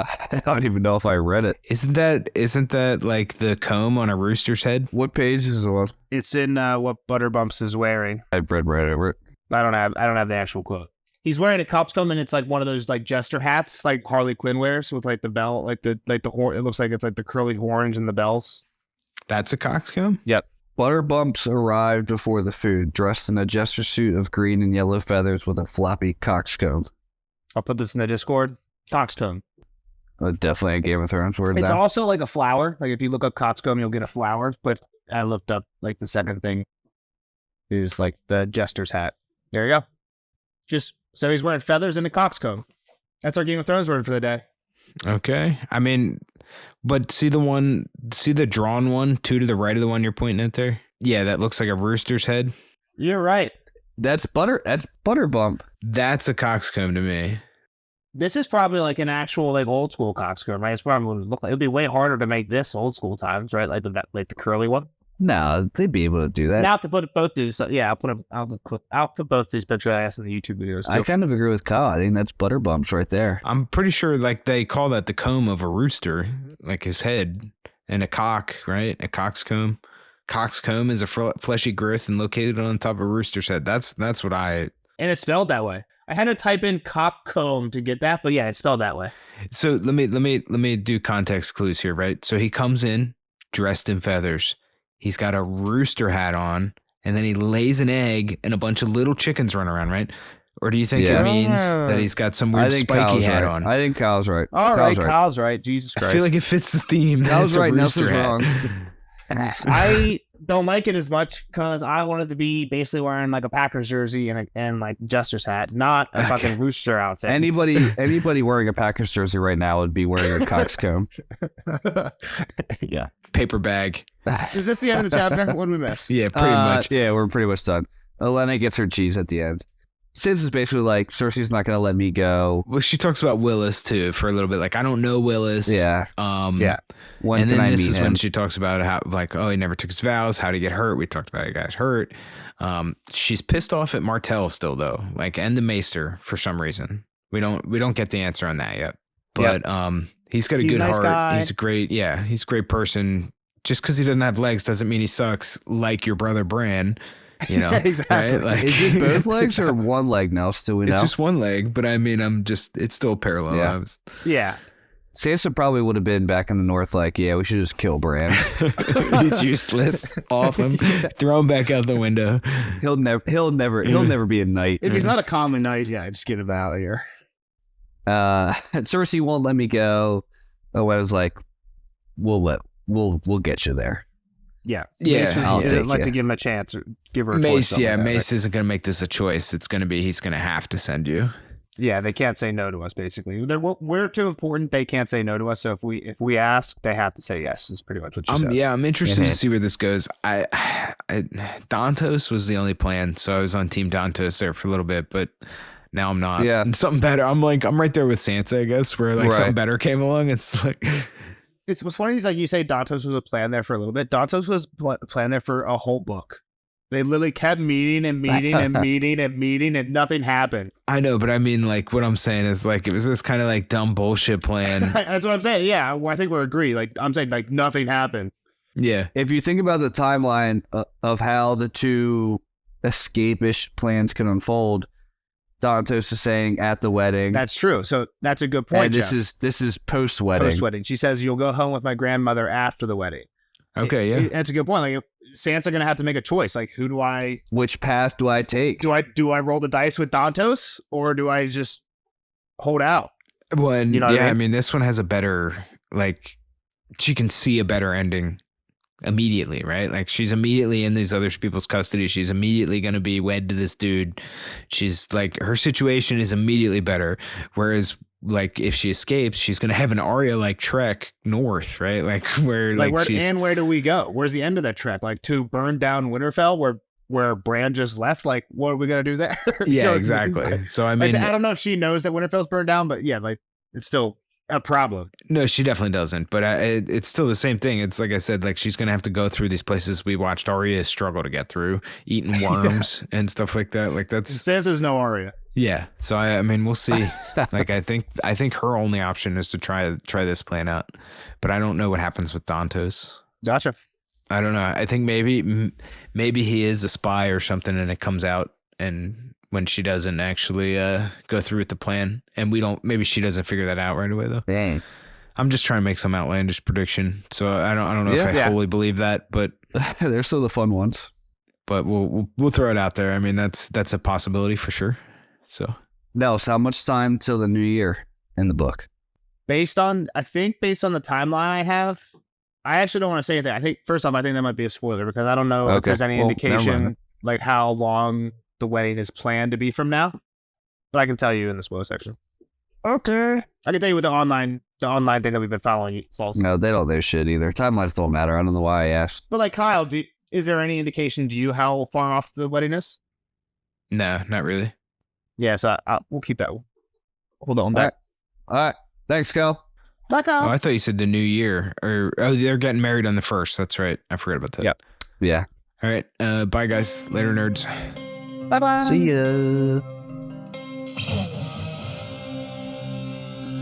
I don't even know if I read it. Isn't that like the comb on a rooster's head? What page is it on? It's in what Butterbumps is wearing. I've read right over it. I don't have the actual quote. He's wearing a Coxcomb, and it's like one of those like jester hats, like Harley Quinn wears, with like the bell, like the horn. It looks like it's like the curly horns and the bells. That's a coxcomb? Yep. Butterbumps arrived before the food, dressed in a jester suit of green and yellow feathers with a floppy coxcomb. I'll put this in the Discord. Coxcomb. Definitely a Game of Thrones word. It's now. also like a flower. Like if you look up Coxcomb, you'll get a flower. But I looked up like the second thing is like the jester's hat. There you go. So he's wearing feathers and a coxcomb. That's our Game of Thrones word for the day. Okay. I mean, but see the drawn one, 2 to the right of the one you're pointing at there? Yeah, that looks like a rooster's head. You're right. That's Butterbump. That's a coxcomb to me. This is probably like an actual like old school coxcomb, right? It's probably what it would look like. It would be way harder to make this old school times, right? Like the curly one. No, they'd be able to do that. Now I have to put both these. So yeah, I'll put both these pictures I asked in the YouTube videos too. I kind of agree with Kyle. I think that's Butterbumps right there. I'm pretty sure like they call that the comb of a rooster, like his head, and a cock, right? A coxcomb. Coxcomb is a fleshy growth and located on top of a rooster's head. That's what I. And it's spelled that way. I had to type in Coxcomb to get that, but yeah, it's spelled that way. So let me do context clues here, right? So he comes in dressed in feathers. He's got a rooster hat on, and then he lays an egg, and a bunch of little chickens run around, right? Or do you think it means that he's got some weird spiky hat on? I think Kyle's right. All right, Kyle's right. Jesus Christ. I feel like it fits the theme. Kyle's right. Nelson's wrong. I don't like it as much because I wanted to be basically wearing like a Packers jersey and like jester's hat, not a fucking rooster outfit. Anybody wearing a Packers jersey right now would be wearing a coxcomb. Yeah. Paper bag. Is this the end of the chapter? What did we miss? Yeah, pretty much. Yeah, we're pretty much done. Olenna gets her cheese at the end. Sansa's basically like, Cersei's not going to let me go. Well, she talks about Willis too for a little bit. Like, I don't know Willis. Yeah. Yeah. When and can then I this meet is him? when she talks about how, like, oh, he never took his vows. How did he get hurt? We talked about he got hurt. She's pissed off at Martell still, though. Like, and the Maester for some reason. We don't get the answer on that yet. But he's got a good nice heart. guy. He's a great person. Just because he doesn't have legs doesn't mean he sucks. Like your brother Bran. You know, exactly. Right? Like, Is it both legs or one leg now? Still, we know. It's just one leg, but I mean, it's still parallel. Yeah. Yeah. Sansa probably would have been back in the north like, yeah, we should just kill Bran. He's useless. Off him. Throw him back out the window. He'll never be a knight. If he's not a common knight, yeah, just get him out of here. Cersei won't let me go. Owenna's like, we'll get you there. Yeah. Yeah, Mace I'll would take like you. to give him a chance or give her a choice. Mace, yeah, like that, Mace isn't going to make this a choice. It's going to be he's going to have to send you. Yeah, they can't say no to us. Basically, we're too important. They can't say no to us. So if we ask, they have to say yes. Is pretty much what she says. Yeah, I'm interested Mhm. to see where this goes. Dantos was the only plan, so I was on Team Dantos there for a little bit, but now I'm not. Yeah. Something better. I'm right there with Sansa, I guess, where like Right. something better came along. It's like. It's what's funny is like you say Dantos was a plan there for a little bit. Dantos was planned there for a whole book. They literally kept meeting and meeting and meeting and meeting and nothing happened. I know, but I mean, like, what I'm saying is, like, it was this kind of, like, dumb bullshit plan. That's what I'm saying. Yeah, well, I think we agree. Like, I'm saying, like, nothing happened. Yeah. If you think about the timeline of how the two escape-ish plans can unfold, Dantos is saying at the wedding. That's true. So that's a good point, And Jeff. this is post-wedding. Post-wedding. She says, you'll go home with my grandmother after the wedding. Okay, yeah. That's a good point. Like, Sansa going to have to make a choice. Like, who do I... Which path do I take? Do I roll the dice with Dantos? Or do I just hold out? Well, and, You know what I I mean? mean, this one has a better, like, she can see a better ending immediately, right? Like she's immediately in these other people's custody. She's immediately going to be wed to this dude. She's like, her situation is immediately better. Whereas like if she escapes, she's going to have an Arya like trek north, right? Like where where do we go? Where's the end of that trek? Like to burn down Winterfell where Bran just left? Like what are we going to do there? Yeah, exactly. So I mean, like, I don't know if she knows that Winterfell's burned down, but yeah, like it's still a problem. No, she definitely doesn't. But it's still the same thing. It's like I said, like she's gonna have to go through these places we watched Arya struggle to get through, eating worms and stuff like that. Like that's Sansa's no Arya. Yeah. So I mean, we'll see. Like I think her only option is to try this plan out. But I don't know what happens with Dantos. Gotcha. I don't know. I think maybe he is a spy or something, and it comes out and. When she doesn't actually go through with the plan, and maybe she doesn't figure that out right away though. Dang. I'm just trying to make some outlandish prediction, so I don't know if I wholly believe that, but they're still the fun ones. But we'll throw it out there. I mean, that's a possibility for sure. So Nels, how much time till the new year in the book? Based on the timeline I have, I actually don't want to say anything. I think first off, I think that might be a spoiler because I don't know if there's any indication like how long the wedding is planned to be from now, but I can tell you in the spoiler section. Okay. I can tell you with the online thing that we've been following. False. No, they don't know shit either. Timelines don't matter. I don't know why I asked. But like Kyle, is there any indication to you how far off the wedding is? No, not really. Yeah, so we'll keep that. Hold on back. All right. Thanks, Cal. Bye, Kyle. Oh, I thought you said the new year, or they're getting married on the 1st. That's right. I forgot about that. Yep. Yeah. All right. Bye, guys. Later, nerds. Bye-bye. See ya.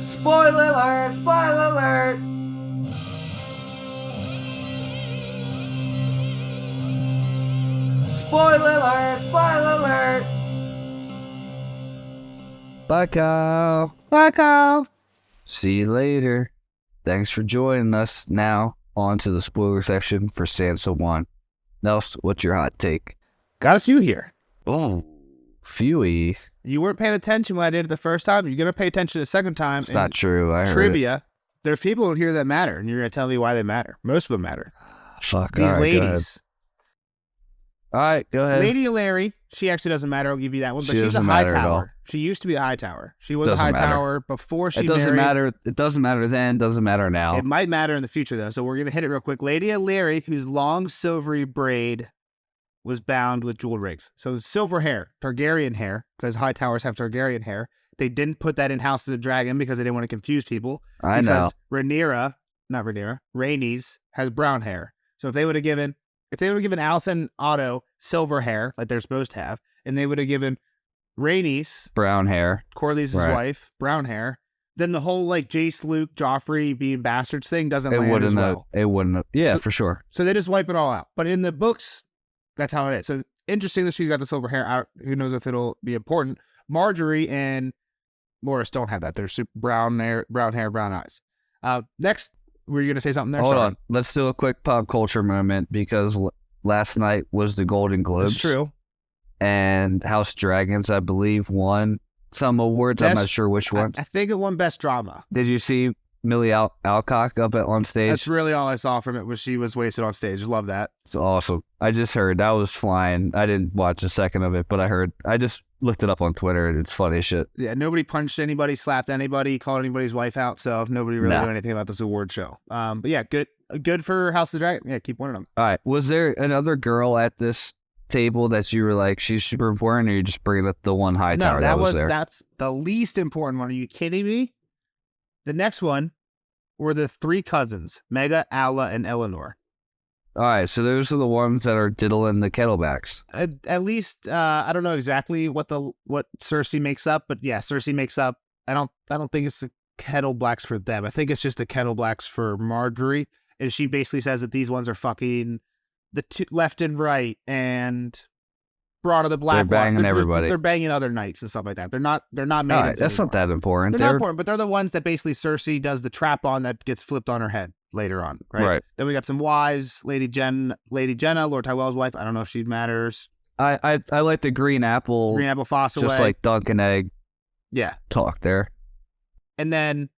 Spoiler alert! Spoiler alert! Spoiler alert! Spoiler alert! Bye, Cal. Bye, Kyle. See you later. Thanks for joining us. Now, on to the spoiler section for Sansa 1. Nels, what's your hot take? Got a few here. Oh, Fewy. You weren't paying attention when I did it the first time. You're going to pay attention the second time. It's not true. I heard trivia. There's people here that matter, and you're going to tell me why they matter. Most of them matter. Fuck. These All right, ladies. All right, go ahead. Lady Larry, she actually doesn't matter. I'll give you that one. But She she's a doesn't high matter at all. tower. She used to be a high tower. She was Doesn't a high matter. tower before she It doesn't married. matter. It doesn't matter then. Doesn't matter now. It might matter in the future, though. So we're going to hit it real quick. Lady Larry, whose long silvery braid was bound with jeweled rings. So silver hair, Targaryen hair, because high towers have Targaryen hair. They didn't put that in House of the Dragon because they didn't want to confuse people. I know. Rhaenyra has brown hair. So if they would have given Alicent and Otto silver hair, like they're supposed to have, and they would have given Rhaenys, Brown hair. Corlys' wife, brown hair, then the whole like Jace, Luke, Joffrey being bastards thing doesn't land as well. It wouldn't have. Yeah, So- for sure. So they just wipe it all out. But in the books, that's how it is. So interesting that she's got the silver hair. Who knows if it'll be important. Marjorie and Loras don't have that. They're super brown hair, brown eyes. Next, were you going to say something there? Hold Sorry. on. Let's do a quick pop culture moment because last night was the Golden Globes. It's true. And House Dragons, I believe, won some awards. I'm not sure which one. I think it won Best Drama. Did you see Millie Alcock up on stage? That's really all I saw from it was she was wasted on stage. Love that. It's awesome. I just heard that was flying. I didn't watch a second of it, but I just looked it up on Twitter and it's funny as shit. Yeah, nobody punched anybody, slapped anybody, called anybody's wife out, so nobody really knew anything about this award show. But yeah, good for House of the Dragon. Yeah, keep winning them. All right. Was there another girl at this table that you were like, she's super important, or you just bringing up the one high tower that was there? That's the least important one. Are you kidding me? The next one were the three cousins, Mega, Aula, and Eleanor. All right, so those are the ones that are diddling the kettlebacks. At least I don't know exactly what Cersei makes up, but yeah, Cersei makes up. I don't think it's the kettlebacks for them. I think it's just the kettlebacks for Marjorie, and she basically says that these ones are fucking the left and right and Braun of the Black. They're banging everybody. They're banging other knights and stuff like that. They're not made. All right, that's not that important. They're not important, but they're the ones that basically Cersei does the trap on that gets flipped on her head later on, right? Then we got some wives, Lady Jenna, Lord Tywell's wife. I don't know if she matters. I like the green apple Fossaway. Just like Dunk and Egg. Yeah. Talk there. And then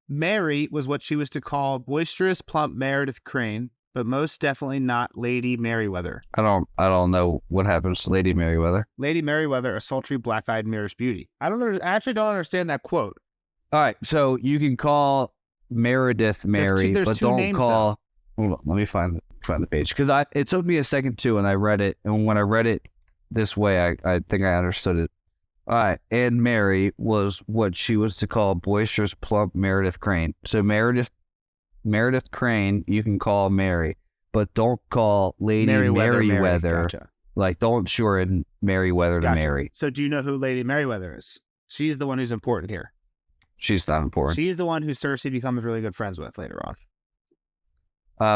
Mary was what she was to call boisterous, plump Meredith Crane. but most definitely not Lady Merryweather. I don't know what happens to Lady Merryweather. Lady Merryweather, a sultry, black-eyed Mirror's beauty. I actually don't understand that quote. All right, so you can call Meredith Mary, there's but two don't names, call. Hold on, let me find the page because it took me a second too, and I read it, and when I read it this way, I think I understood it. All right, and Mary was what she was to call boisterous, plump Meredith Crane. So Meredith Crane, you can call Mary, but don't call Lady Merryweather. Gotcha. Like, don't shorten Merryweather to Mary. So do you know who Lady Merryweather is? She's the one who's important here. She's not important. She's the one who Cersei becomes really good friends with later on.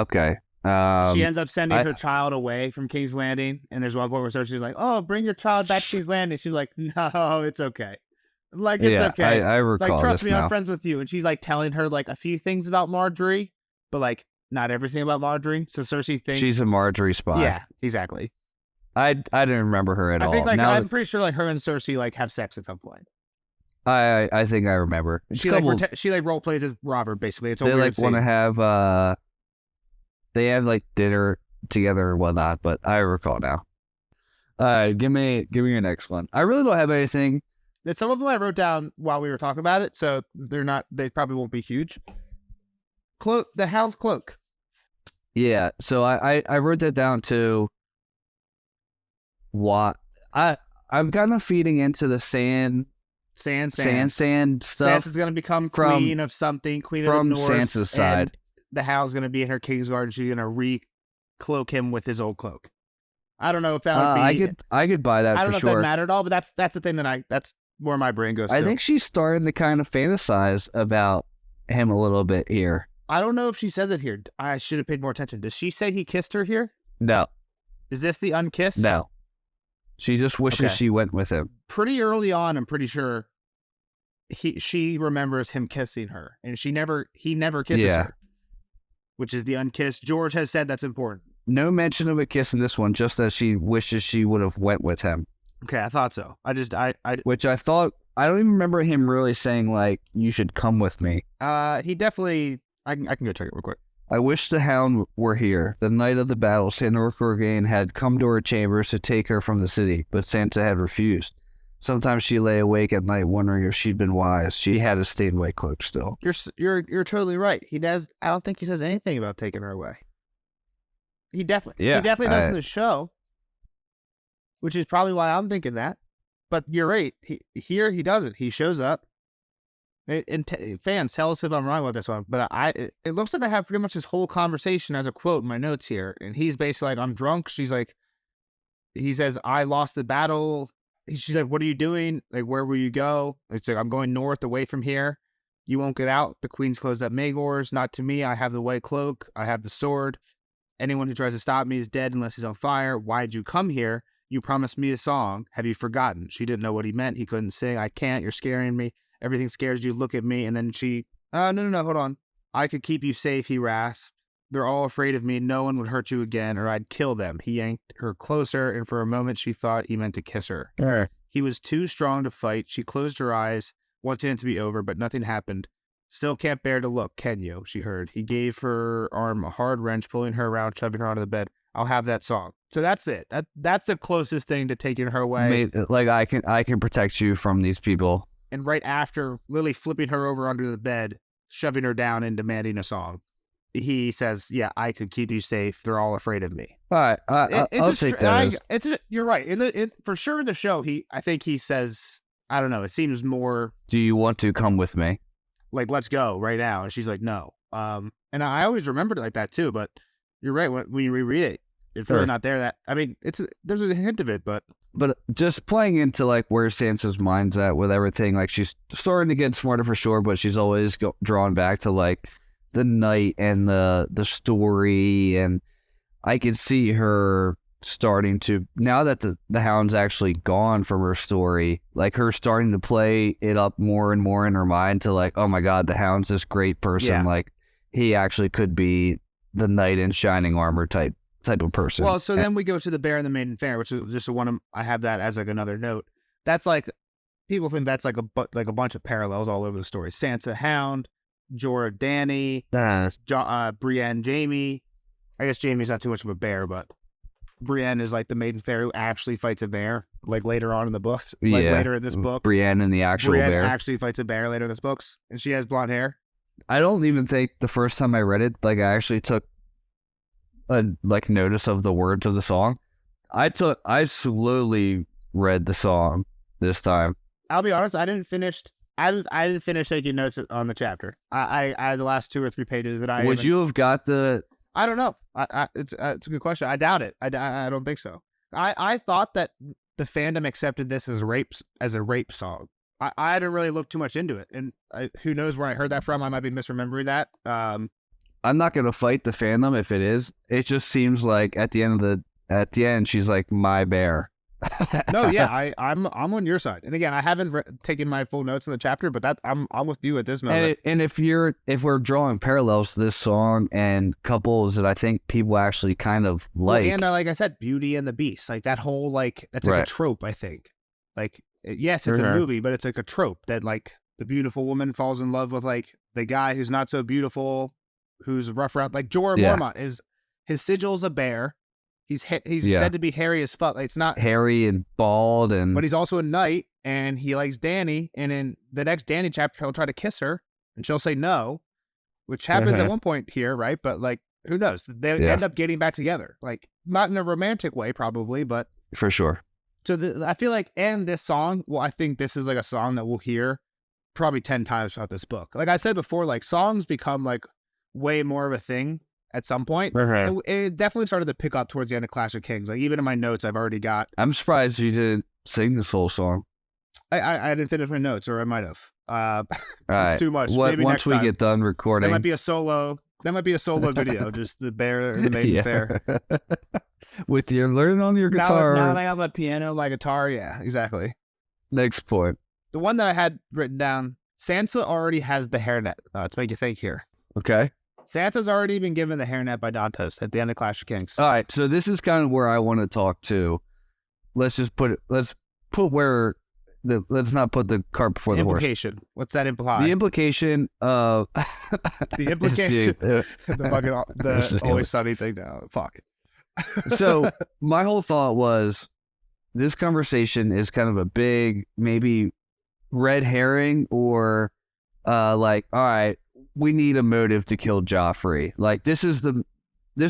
Okay. She ends up sending her child away from King's Landing, and there's one point where Cersei's like, "Oh, bring your child back to King's Landing." She's like, "No, it's okay. Like, it's okay. I recall like, trust this me, now. I'm friends with you." And she's like telling her like a few things about Marjorie, but like not everything about Marjorie. So Cersei thinks She's a Marjorie spy. Yeah, exactly. I didn't remember her at all. I think like Now I'm pretty sure like her and Cersei like have sex at some point. I think I remember. She like role plays as Robert basically. It's a they weird like want to scene. have they have like dinner together and whatnot, but I recall now. Give me your next one. I really don't have anything. Some of them I wrote down while we were talking about it, so they probably won't be huge. The Hound's cloak. Yeah, so I wrote that down too. What I'm kind of feeding into the sand stuff. Sansa's gonna become queen of something, queen from of the North. Sansa's side. And the Hound's gonna be in her Kingsguard, and she's gonna re-cloak him with his old cloak. I don't know if that would be. I could buy that I don't for know sure. if that mattered at all, but that's the thing that's where my brain goes. I think she's starting to kind of fantasize about him a little bit here. I don't know if she says it here. I should have paid more attention. Does she say he kissed her here? No. Is this the unkiss? No. She just wishes she went with him. Pretty early on, I'm pretty sure she remembers him kissing her, and he never kisses her, which is the unkissed. George has said that's important. No mention of a kiss in this one, just that she wishes she would have went with him. Okay, I thought so. Which I thought, I don't even remember him really saying, like, you should come with me. He definitely, I can go check it real quick. I wish the Hound were here. The night of the battle, Sandor Clegane had come to her chambers to take her from the city, but Sansa had refused. Sometimes she lay awake at night wondering if she'd been wise. She had a stained white cloak still. You're totally right. He does. I don't think he says anything about taking her away. He definitely does in the show, which is probably why I'm thinking that. But you're right. He doesn't. He shows up. And fans, tell us if I'm wrong about this one, but it looks like I have pretty much this whole conversation as a quote in my notes here, and he's basically like, "I'm drunk." She's like, he says, "I lost the battle." She's like, "What are you doing? Like, where will you go?" It's like, "I'm going north, away from here. You won't get out. The queen's closed up Magor's. Not to me. I have the white cloak. I have the sword. Anyone who tries to stop me is dead unless he's on fire. Why'd you come here? You promised me a song. Have you forgotten?" She didn't know what he meant. He couldn't sing. "I can't. You're scaring me. Everything scares you. Look at me." And then she, no, hold on. "I could keep you safe," he rasped. "They're all afraid of me. No one would hurt you again, or I'd kill them." He yanked her closer, and for a moment she thought he meant to kiss her. He was too strong to fight. She closed her eyes, wanting it to be over, but nothing happened. "Still can't bear to look, can you?" she heard. He gave her arm a hard wrench, pulling her around, shoving her onto the bed. "I'll have that song." So that's it. That's the closest thing to taking her away. Like, I can protect you from these people. And right after Lily flipping her over under the bed, shoving her down and demanding a song, he says, "Yeah, I could keep you safe. They're all afraid of me." All right, I'll take that. You're right. For sure in the show, I think he says, I don't know. It seems more, "Do you want to come with me?" Like, "Let's go right now." And she's like, "No." And I always remembered it like that too. But you're right. When you reread it, it's really not there. There's a hint of it, but just playing into like where Sansa's mind's at with everything, like she's starting to get smarter for sure, but she's always drawn back to like the night and the story, and I can see her starting to, now that the Hound's actually gone from her story, like her starting to play it up more and more in her mind to like, oh my god, the Hound's this great person, like he actually could be the knight in shining armor type of person. Well, so then we go to the Bear and the Maiden Fair, which is just I have that as like another note. That's like, people think that's like a bunch of parallels all over the story. Sansa Hound, Jorah Dany, Brienne Jaime, I guess Jaime's not too much of a bear, but Brienne is like the maiden fair who actually fights a bear, like later on in the books. Like later in this book. Brienne and the actual Brienne bear. actually fights a bear later in this books, and she has blonde hair. I don't even think the first time I read it, like I actually took a notice of the words of the song. I slowly read the song this time. I'll be honest, I didn't finish taking notes on the chapter. I had the last 2 or 3 pages that I Would you have got the? I don't know. It's a good question. I doubt it. I don't think so. I thought that the fandom accepted this as a rape song. I didn't really look too much into it, and who knows where I heard that from? I might be misremembering that. I'm not gonna fight the fandom if it is. It just seems like at the end she's like my bear. No, yeah, I'm on your side. And again, I haven't taken my full notes in the chapter, but I'm with you at this moment. And if we're drawing parallels to this song and couples that I think people actually kind of like, and like I said, Beauty and the Beast, like that whole that's like a trope. I think, like yes, it's a movie, but it's like a trope that like the beautiful woman falls in love with like the guy who's not so beautiful, who's rough around. Like Jorah Mormont his sigil's a bear. He's said to be hairy as fuck. Like, it's not hairy and bald, but he's also a knight, and he likes Dany. And in the next Dany chapter, he'll try to kiss her, and she'll say no, which happens at one point here, right? But like, who knows? They end up getting back together, like not in a romantic way, probably, but for sure. So I feel like, and this song, well, I think this is like a song that we'll hear probably 10 times throughout this book. Like I said before, like songs become like way more of a thing at some point. It definitely started to pick up towards the end of Clash of Kings. Like even in my notes, I've already got. I'm surprised you didn't sing this whole song. I didn't finish my notes, or I might have. It's too much. Maybe once we get done recording, that might be a solo video, just the bear and the maiden fair. With your learning on your guitar. Now that I have my piano, my guitar, yeah, exactly. Next point. The one that I had written down, Sansa already has the hairnet. Let's make you think here. Okay. Sansa's already been given the hairnet by Dantos at the end of Clash of Kings. All right, so this is kind of where I want to talk to. Let's not put the cart before the horse. Implication. What's that imply? The implication of the implication. the Always Sunny thing now. Fuck. So my whole thought was this conversation is kind of a big maybe red herring or like, all right, we need a motive to kill Joffrey. Like this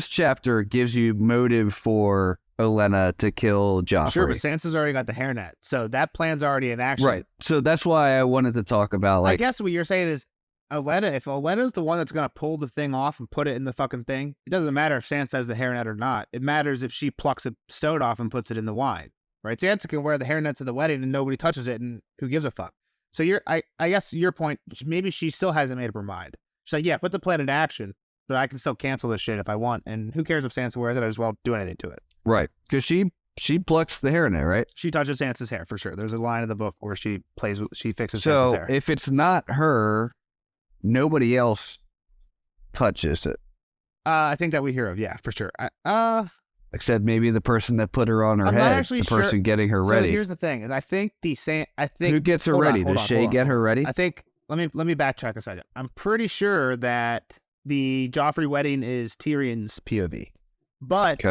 chapter gives you motive for Olenna to kill Joffrey. Sure, but Sansa's already got the hairnet, so that plan's already in action. Right. So that's why I wanted to talk about like. I guess what you're saying is Olenna. If Olenna's the one that's gonna pull the thing off and put it in the fucking thing, it doesn't matter if Sansa has the hairnet or not. It matters if she plucks a stone off and puts it in the wine. Right? Sansa can wear the hairnet to the wedding and nobody touches it, and who gives a fuck? So I guess your point, maybe she still hasn't made up her mind. She's like, yeah, put the plan into action, but I can still cancel this shit if I want. And who cares if Sansa wears it? I just won't do anything to it. Right. Because she plucks the hairnet, right? She touches Sansa's hair for sure. There's a line in the book where she fixes Sansa's hair. So if it's not her, nobody else touches it. I think that we hear of, yeah, for sure. Except maybe the person that put her on her I'm head, not actually the person getting her ready. So here's the thing: is I think who gets her ready? Does Shay get her ready? I think. Let me backtrack a second. I'm pretty sure that the Joffrey wedding is Tyrion's POV, but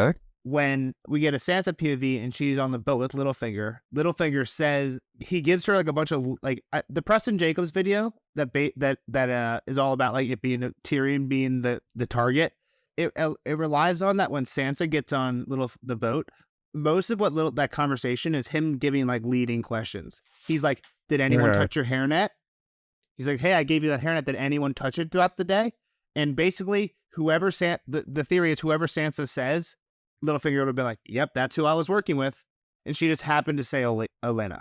when we get a Sansa POV and she's on the boat with Littlefinger says he gives her like a bunch of like the Preston Jacobs video that is all about like it being Tyrion being the target. It relies on that when Sansa gets on the boat. Most of what that conversation is him giving like leading questions. He's like, "Did anyone touch your hairnet?" He's like, "Hey, I gave you that hairnet. Did anyone touch it throughout the day?" And basically, the theory is whoever Sansa says, Littlefinger would have been like, "Yep, that's who I was working with," and she just happened to say Olenna,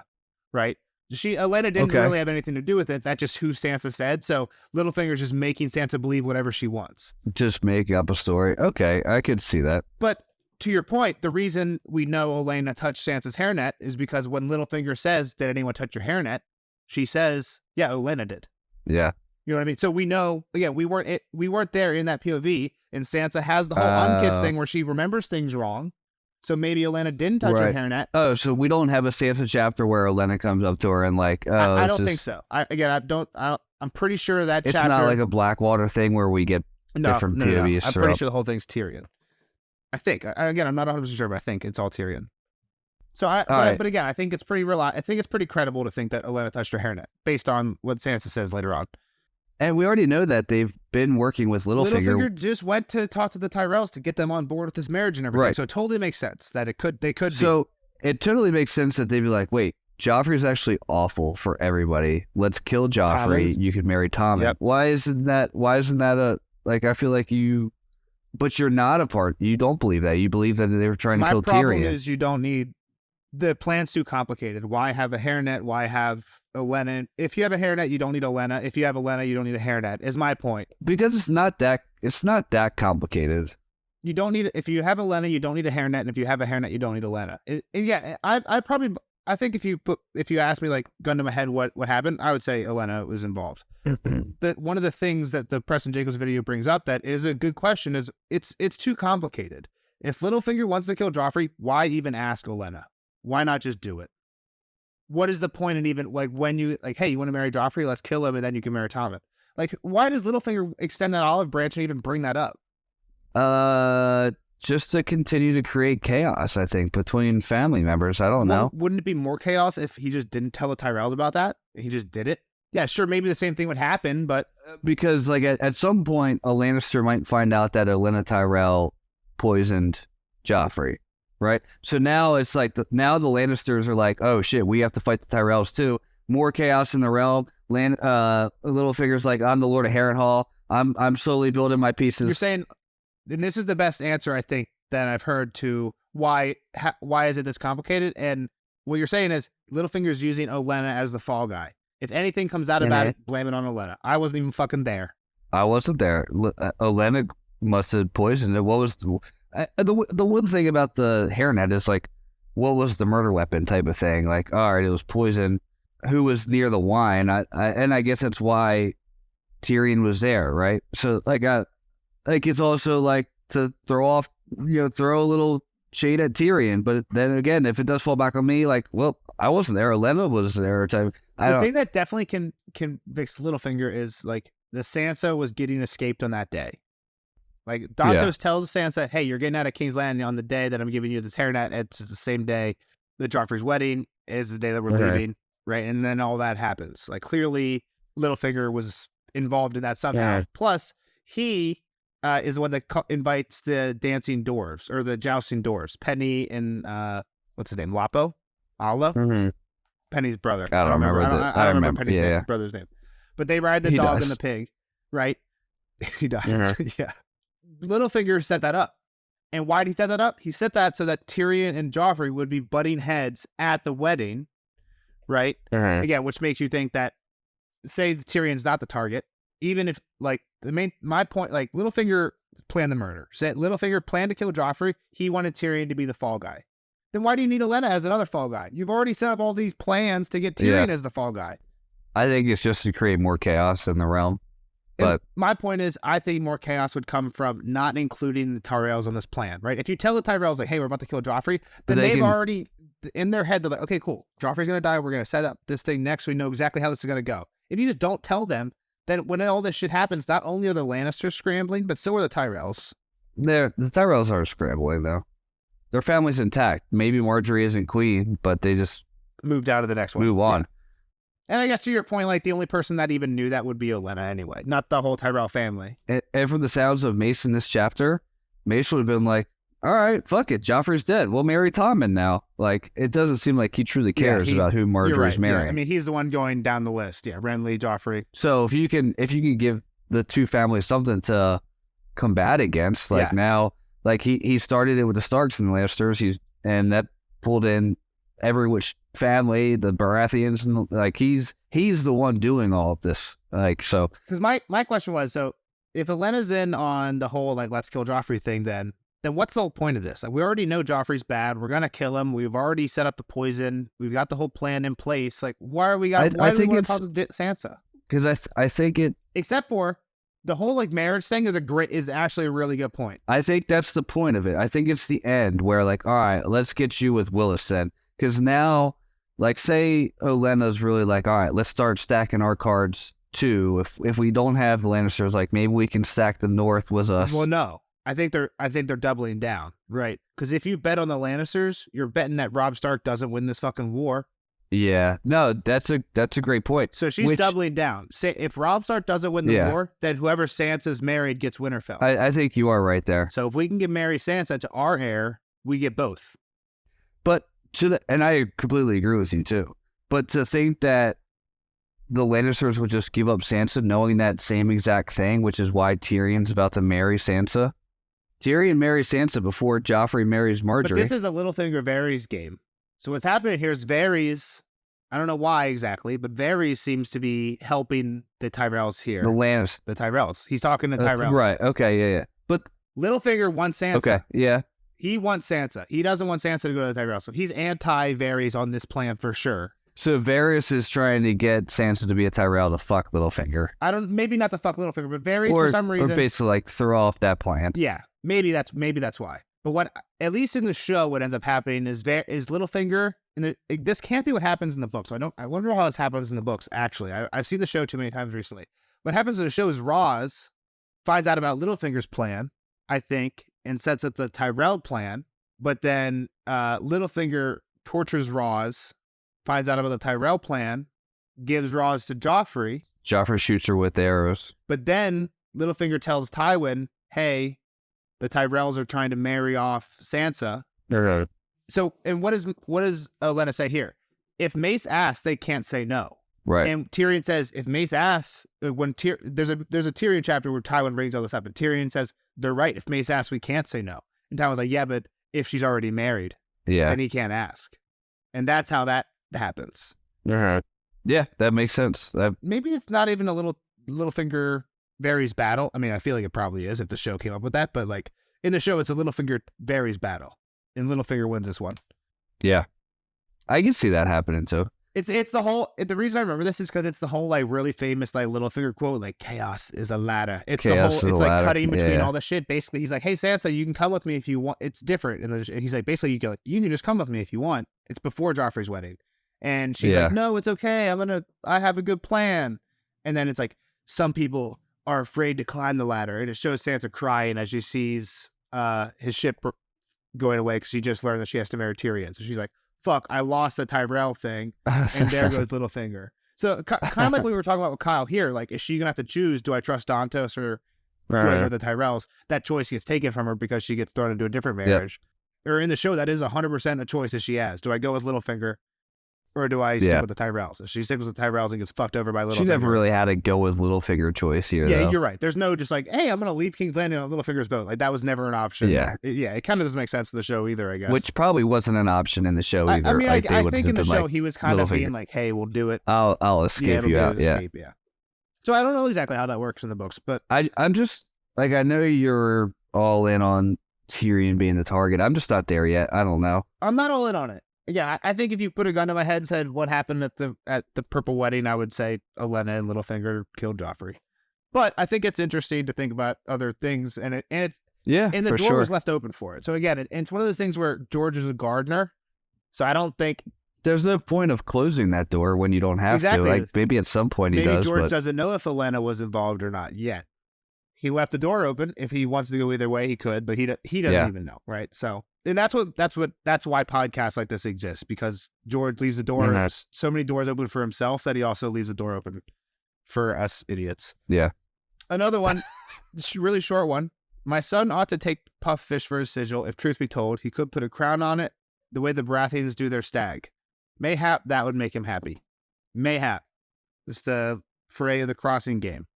right? Olenna didn't really have anything to do with it. That's just who Sansa said. So Littlefinger's just making Sansa believe whatever she wants. Just make up a story. Okay, I could see that. But to your point, the reason we know Olenna touched Sansa's hairnet is because when Littlefinger says, "Did anyone touch your hairnet?" she says, "Yeah, Olenna did." Yeah. You know what I mean? So we know, again, we weren't there in that POV, and Sansa has the whole unkiss thing where she remembers things wrong. So maybe Olenna didn't touch her hairnet. Oh, so we don't have a Sansa chapter where Olenna comes up to her and like, I don't think so. I'm pretty sure that it's chapter. It's not like a Blackwater thing where we get different POVs. I'm pretty sure the whole thing's Tyrion. I think. Again, I'm not 100% sure, but I think it's all Tyrion. So but again, I think it's pretty I think it's pretty credible to think that Olenna touched her hairnet based on what Sansa says later on. And we already know that they've been working with Littlefinger. Littlefinger just went to talk to the Tyrells to get them on board with this marriage and everything. Right. So it totally makes sense that they could So it totally makes sense that they'd be like, wait, Joffrey's actually awful for everybody. Let's kill Joffrey. Tommen's. You could marry Tommen. Yep. Why isn't that a, like, I feel like but you're not a part. You don't believe that. You believe that they were trying to kill Tyrion. My problem is you don't need, the plan's too complicated. Why have a hairnet? Why have Olenna? If you have a hairnet, you don't need Olenna. If you have Olenna, you don't need a hairnet, is my point. Because it's not that complicated. You don't need, if you have Olenna, you don't need a hairnet, and if you have a hairnet, you don't need Olenna. I think if you ask me, like, gun to my head what happened, I would say Olenna was involved. But one of the things that the Preston Jacobs video brings up that is a good question is it's too complicated. If Littlefinger wants to kill Joffrey, why even ask Olenna? Why not just do it? What is the point in even, like, when you, like, hey, you want to marry Joffrey? Let's kill him and then you can marry Tommen. Like, why does Littlefinger extend that olive branch and even bring that up? Just to continue to create chaos, I think, between family members. I don't know. Wouldn't it be more chaos if he just didn't tell the Tyrells about that? He just did it? Yeah, sure, maybe the same thing would happen, but... Because, like, at some point, a Lannister might find out that Olenna Tyrell poisoned Joffrey, right? So now it's like, now the Lannisters are like, oh, shit, we have to fight the Tyrells, too. More chaos in the realm. Littlefinger's like, I'm the Lord of Harrenhal. I'm slowly building my pieces. You're saying... And this is the best answer, I think, that I've heard to why is it this complicated? And what you're saying is Littlefinger's using Olenna as the fall guy. If anything comes out about it, blame it on Olenna. I wasn't even fucking there. I wasn't there. Olenna must have poisoned it. What was the one thing about the hairnet is, like, what was the murder weapon type of thing? Like, all right, it was poison. Who was near the wine? And I guess that's why Tyrion was there, right? So, like, it's also like to throw a little shade at Tyrion. But then again, if it does fall back on me, like, well, I wasn't there. Olenna was there. The thing that definitely can convict Littlefinger is, like, the Sansa was getting escaped on that day. Like, Dantos tells Sansa, hey, you're getting out of King's Landing on the day that I'm giving you this hairnet. It's the same day that Joffrey's wedding is the day that we're leaving, right? And then all that happens. Like, clearly, Littlefinger was involved in that somehow. Yeah. Plus, he... is the one that invites the dancing dwarves or the jousting dwarves. Penny and what's his name? Lapo? Alla? Mm-hmm. Penny's brother. I don't remember. I don't remember Penny's brother's name. But they ride the dog and the pig, right? He does. Mm-hmm. Yeah. Littlefinger set that up. And why did he set that up? He set that so that Tyrion and Joffrey would be butting heads at the wedding, right? Mm-hmm. Again, which makes you think that, say Tyrion's not the target, even if, like, my point, like, Littlefinger planned the murder. Said Littlefinger planned to kill Joffrey. He wanted Tyrion to be the fall guy. Then why do you need Olenna as another fall guy? You've already set up all these plans to get Tyrion as the fall guy. I think it's just to create more chaos in the realm. But and my point is, I think more chaos would come from not including the Tyrells on this plan, right? If you tell the Tyrells, like, hey, we're about to kill Joffrey, then they've already, in their head, they're like, okay, cool. Joffrey's going to die. We're going to set up this thing next. We know exactly how this is going to go. If you just don't tell them, then when all this shit happens, not only are the Lannisters scrambling, but so are the Tyrells. The Tyrells are scrambling, though. Their family's intact. Maybe Marjorie isn't queen, but they just moved out of the next one. Move on. Yeah. And I guess to your point, like, the only person that even knew that would be Olenna anyway, not the whole Tyrell family. And from the sounds of Mace in this chapter, Mace would have been like, all right, fuck it. Joffrey's dead. We'll marry Tommen now. Like, it doesn't seem like he truly cares about who Marjorie's marrying. Yeah. I mean, he's the one going down the list. Yeah, Renly, Joffrey. So if you can give the two families something to combat against, like now, like he started it with the Starks and the Lannisters, and that pulled in every which family, the Baratheons, and like he's the one doing all of this. Like, so because my question was, so if Olenna's in on the whole, like, let's kill Joffrey thing, then what's the whole point of this? Like, we already know Joffrey's bad. We're gonna kill him. We've already set up the poison. We've got the whole plan in place. Like, why do we want to talk to Sansa? Because I think it, except for the whole, like, marriage thing is actually a really good point. I think that's the point of it. I think it's the end where, like, all right, let's get you with Willis then. Because now, like, say Olenna's really like, all right, let's start stacking our cards too. If we don't have the Lannisters, like, maybe we can stack the North with us. Well, no. I think they're doubling down, right? Because if you bet on the Lannisters, you're betting that Robb Stark doesn't win this fucking war. Yeah. No, that's a great point. So she's doubling down. Say if Robb Stark doesn't win the war, then whoever Sansa's married gets Winterfell. I think you are right there. So if we can marry Sansa to our heir, we get both. But and I completely agree with you too. But to think that the Lannisters would just give up Sansa knowing that same exact thing, which is why Tyrion's about to marry Sansa. Tyrion marries Sansa before Joffrey marries Marjorie. But this is a Littlefinger Varys game. So what's happening here is Varys, I don't know why exactly, but Varys seems to be helping the Tyrells here. The Lannisters. The Tyrells. He's talking to Tyrells. Right. Okay. Yeah. But Littlefinger wants Sansa. Okay. Yeah. He wants Sansa. He doesn't want Sansa to go to the Tyrells. So he's anti-Varys on this plan for sure. So Varys is trying to get Sansa to be a Tyrell to fuck Littlefinger. Maybe not to fuck Littlefinger, but Varys for some reason. Or basically like throw off that plan. Yeah. Maybe that's why. But what, at least in the show, what ends up happening is Littlefinger, and this can't be what happens in the books. So I wonder how this happens in the books, actually. I've seen the show too many times recently. What happens in the show is Roz finds out about Littlefinger's plan, I think, and sets up the Tyrell plan. But then Littlefinger tortures Roz, finds out about the Tyrell plan, gives Roz to Joffrey. Joffrey shoots her with arrows. But then Littlefinger tells Tywin, hey, the Tyrells are trying to marry off Sansa. Okay. So, and what does Olenna say here? If Mace asks, they can't say no. Right. And Tyrion says, if Mace asks, there's a Tyrion chapter where Tywin brings all this up, and Tyrion says, they're right. If Mace asks, we can't say no. And Tywin's like, yeah, but if she's already married, then he can't ask. And that's how that happens. Yeah, that makes sense. Maybe it's not even a Littlefinger Varys battle. I mean, I feel like it probably is if the show came up with that, but like in the show, it's a Littlefinger Varys battle, and Littlefinger wins this one. Yeah, I can see that happening too. It's the whole. The reason I remember this is because it's the whole like really famous like Littlefinger quote, like chaos is a ladder. It's chaos the whole. It's like ladder. cutting between all the shit. Basically, he's like, hey Sansa, you can come with me if you want. It's different, and he's like, basically, you can just come with me if you want. It's before Joffrey's wedding, and she's like, no, it's okay. I have a good plan, and then it's like some people are afraid to climb the ladder, and it shows Sansa crying as she sees his ship going away because she just learned that she has to marry Tyrion. So she's like, fuck, I lost the Tyrell thing, and there goes Littlefinger. So kind of like we were talking about with Kyle here, like, is she going to have to choose, do I trust Dantos or do I go with the Tyrells? That choice gets taken from her because she gets thrown into a different marriage. Or in the show, that is 100% a choice that she has. Do I go with Littlefinger or do I stick with the Tyrells? If she sticks with the Tyrells and gets fucked over by Littlefinger. She never really had to go with Littlefinger choice here, though. You're right. There's no just like, hey, I'm going to leave King's Landing on Littlefinger's boat. Like, that was never an option. It kind of doesn't make sense in the show either, I guess. Which probably wasn't an option in the show either. I mean, I think in the show, he was kind of being like, hey, we'll do it. I'll escape you out. Escape, So I don't know exactly how that works in the books, but I'm just, like, I know you're all in on Tyrion being the target. I'm just not there yet. I don't know. I'm not all in on it. Yeah, I think if you put a gun to my head and said what happened at the Purple Wedding, I would say Olenna and Littlefinger killed Joffrey. But I think it's interesting to think about other things, and the door was left open for it. So again, it's one of those things where George is a gardener, so I don't think there's no point of closing that door when you don't have to. Like maybe at some point he does. Maybe George doesn't know if Olenna was involved or not yet. He left the door open. If he wants to go either way, he could, but he doesn't even know, right? So. And that's why podcasts like this exist, because George leaves the door, so many doors open for himself that he also leaves the door open for us idiots. Yeah. Another one, really short one. My son ought to take Pufffish for his sigil. If truth be told, he could put a crown on it the way the Baratheons do their stag. Mayhap that would make him happy. Mayhap. It's the Foray of the Crossing game.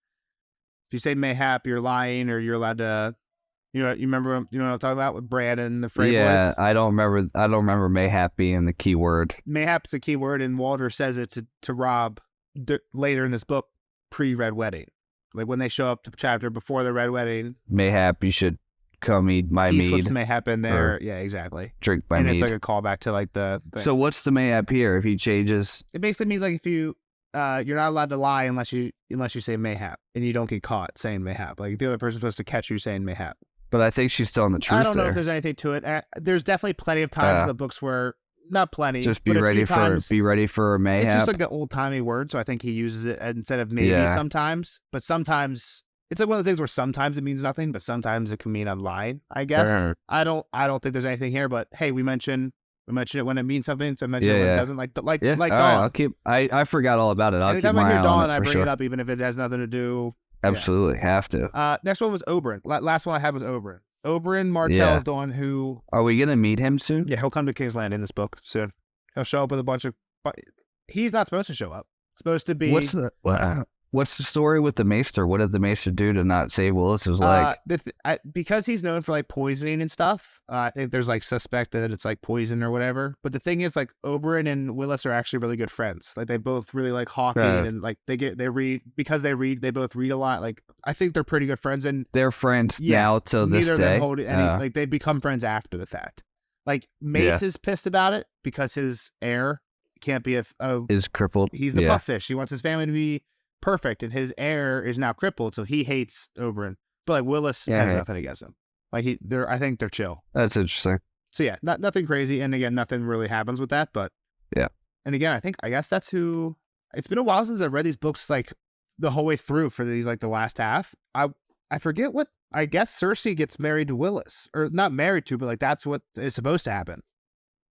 If you say mayhap, you're lying, or you're allowed to... You remember what I'm talking about with Brandon, the Frey boys? I don't remember mayhap being the key word. Mayhap's the key word, and Walter says it to Robb later in this book, pre-Red Wedding. Like when they show up to the chapter before the Red Wedding. Mayhap, you should come eat my mead. He slips mayhap in there. Yeah, exactly. Drink my mead. And it's like a callback to like the thing. So what's the mayhap here if he changes? It basically means like if you... you're not allowed to lie unless you say mayhap, and you don't get caught saying mayhap. Like the other person's supposed to catch you saying mayhap. But I think she's telling the truth. I don't know if there's anything to it. There's definitely plenty of times in the books where, not plenty, just be ready for mayhap. It's just like an old timey word, so I think he uses it instead of maybe sometimes. But sometimes it's like one of the things where sometimes it means nothing, but sometimes it can mean I'm lying, I guess. I don't think there's anything here, but hey, we mention it when it means something, so mention it when it doesn't, like yeah. Dawn. All right, I'll keep. I forgot all about it. I'll Anytime keep my I hear eye Dawn, on it I for bring sure. it up, even if it has nothing to do. Absolutely, have to. Next one was Oberyn. Last one I had was Oberyn. Oberyn Martell is the one who. Are we gonna meet him soon? Yeah, he'll come to King's Landing in this book soon. He'll show up with a bunch of. But he's not supposed to show up. Supposed to be. What's the story with the Maester? What did the Maester do to not save Willis's leg? Because he's known for like poisoning and stuff. I think there's like suspect that it's like poison or whatever. But the thing is, like Oberyn and Willis are actually really good friends. Like they both really like hockey and like they both read a lot. Like I think they're pretty good friends and they're friends now till this neither day. of them hold any, like they become friends after the fact. Like Mace is pissed about it because his heir can't be is crippled. He's the puffish. He wants his family to be perfect, and his heir is now crippled, so he hates Oberyn. But like Willis has nothing against him. Like I think they're chill. That's interesting. So yeah, nothing crazy, and again, nothing really happens with that. But yeah, and again, I guess that's who. It's been a while since I've read these books like the whole way through for these like the last half. I forget what. I guess Cersei gets married to Willis, or not married to, but like that's what is supposed to happen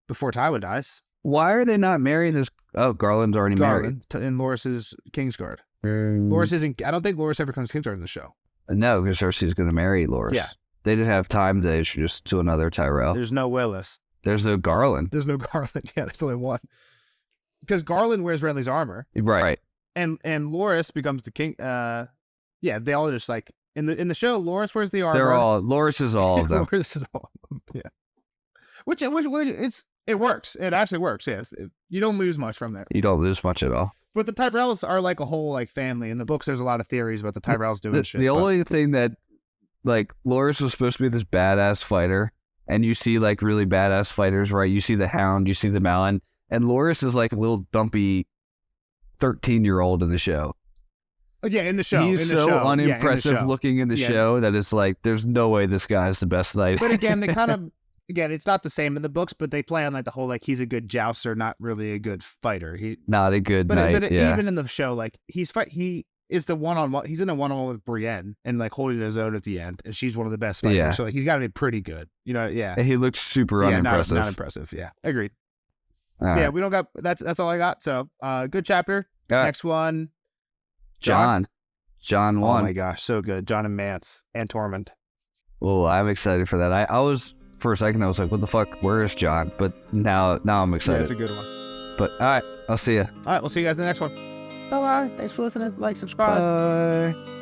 before Tywin dies. Why are they not marrying this? Oh, Garland's already married. In Loris's Kingsguard. Loris isn't. I don't think Loris ever comes Kingsguard in the show. No, because Cersei's going to marry Loris. Yeah. They didn't have time to introduce to another Tyrell. There's no Willis. There's no Garland. There's no Garland. Yeah, there's only one. Because Garland wears Renly's armor. Right. And Loris becomes the king. Yeah, they all just like in the show. Loris wears the armor. Loris is all of them. Loris is all of them. Yeah. Which it works. It actually works. Yes, you don't lose much from there. You don't lose much at all. But the Tyrells are like a whole like family. In the books, there's a lot of theories about the Tyrells doing shit. The only thing that like Loris was supposed to be this badass fighter, and you see like really badass fighters, right? You see the Hound, you see the Malin, and Loris is like a little dumpy 13-year-old in the show. Yeah, in the show. He's so unimpressive looking in the show that it's like, there's no way this guy's the best knight. But again, they kind of, it's not the same in the books, but they play on like the whole, like, he's a good jouster, not really a good fighter. Not a good knight, but even in the show, like, he is the one-on-one, he's in a one-on-one with Brienne and like holding his own at the end, and she's one of the best fighters. Yeah. So like, he's got to be pretty good, you know? Yeah. And he looks super unimpressive. Not impressive. Yeah, agreed. Yeah, we don't got, that's all I got. So, good chapter. Next one. John 1. Oh my gosh, so good. John and Mance and Tormund. Oh, I'm excited for that. I was, for a second, I was like, what the fuck? Where is John? But now I'm excited. Yeah, it's a good one. But all right, I'll see you. All right, we'll see you guys in the next one. Bye-bye. Thanks for listening. Like, subscribe. Bye.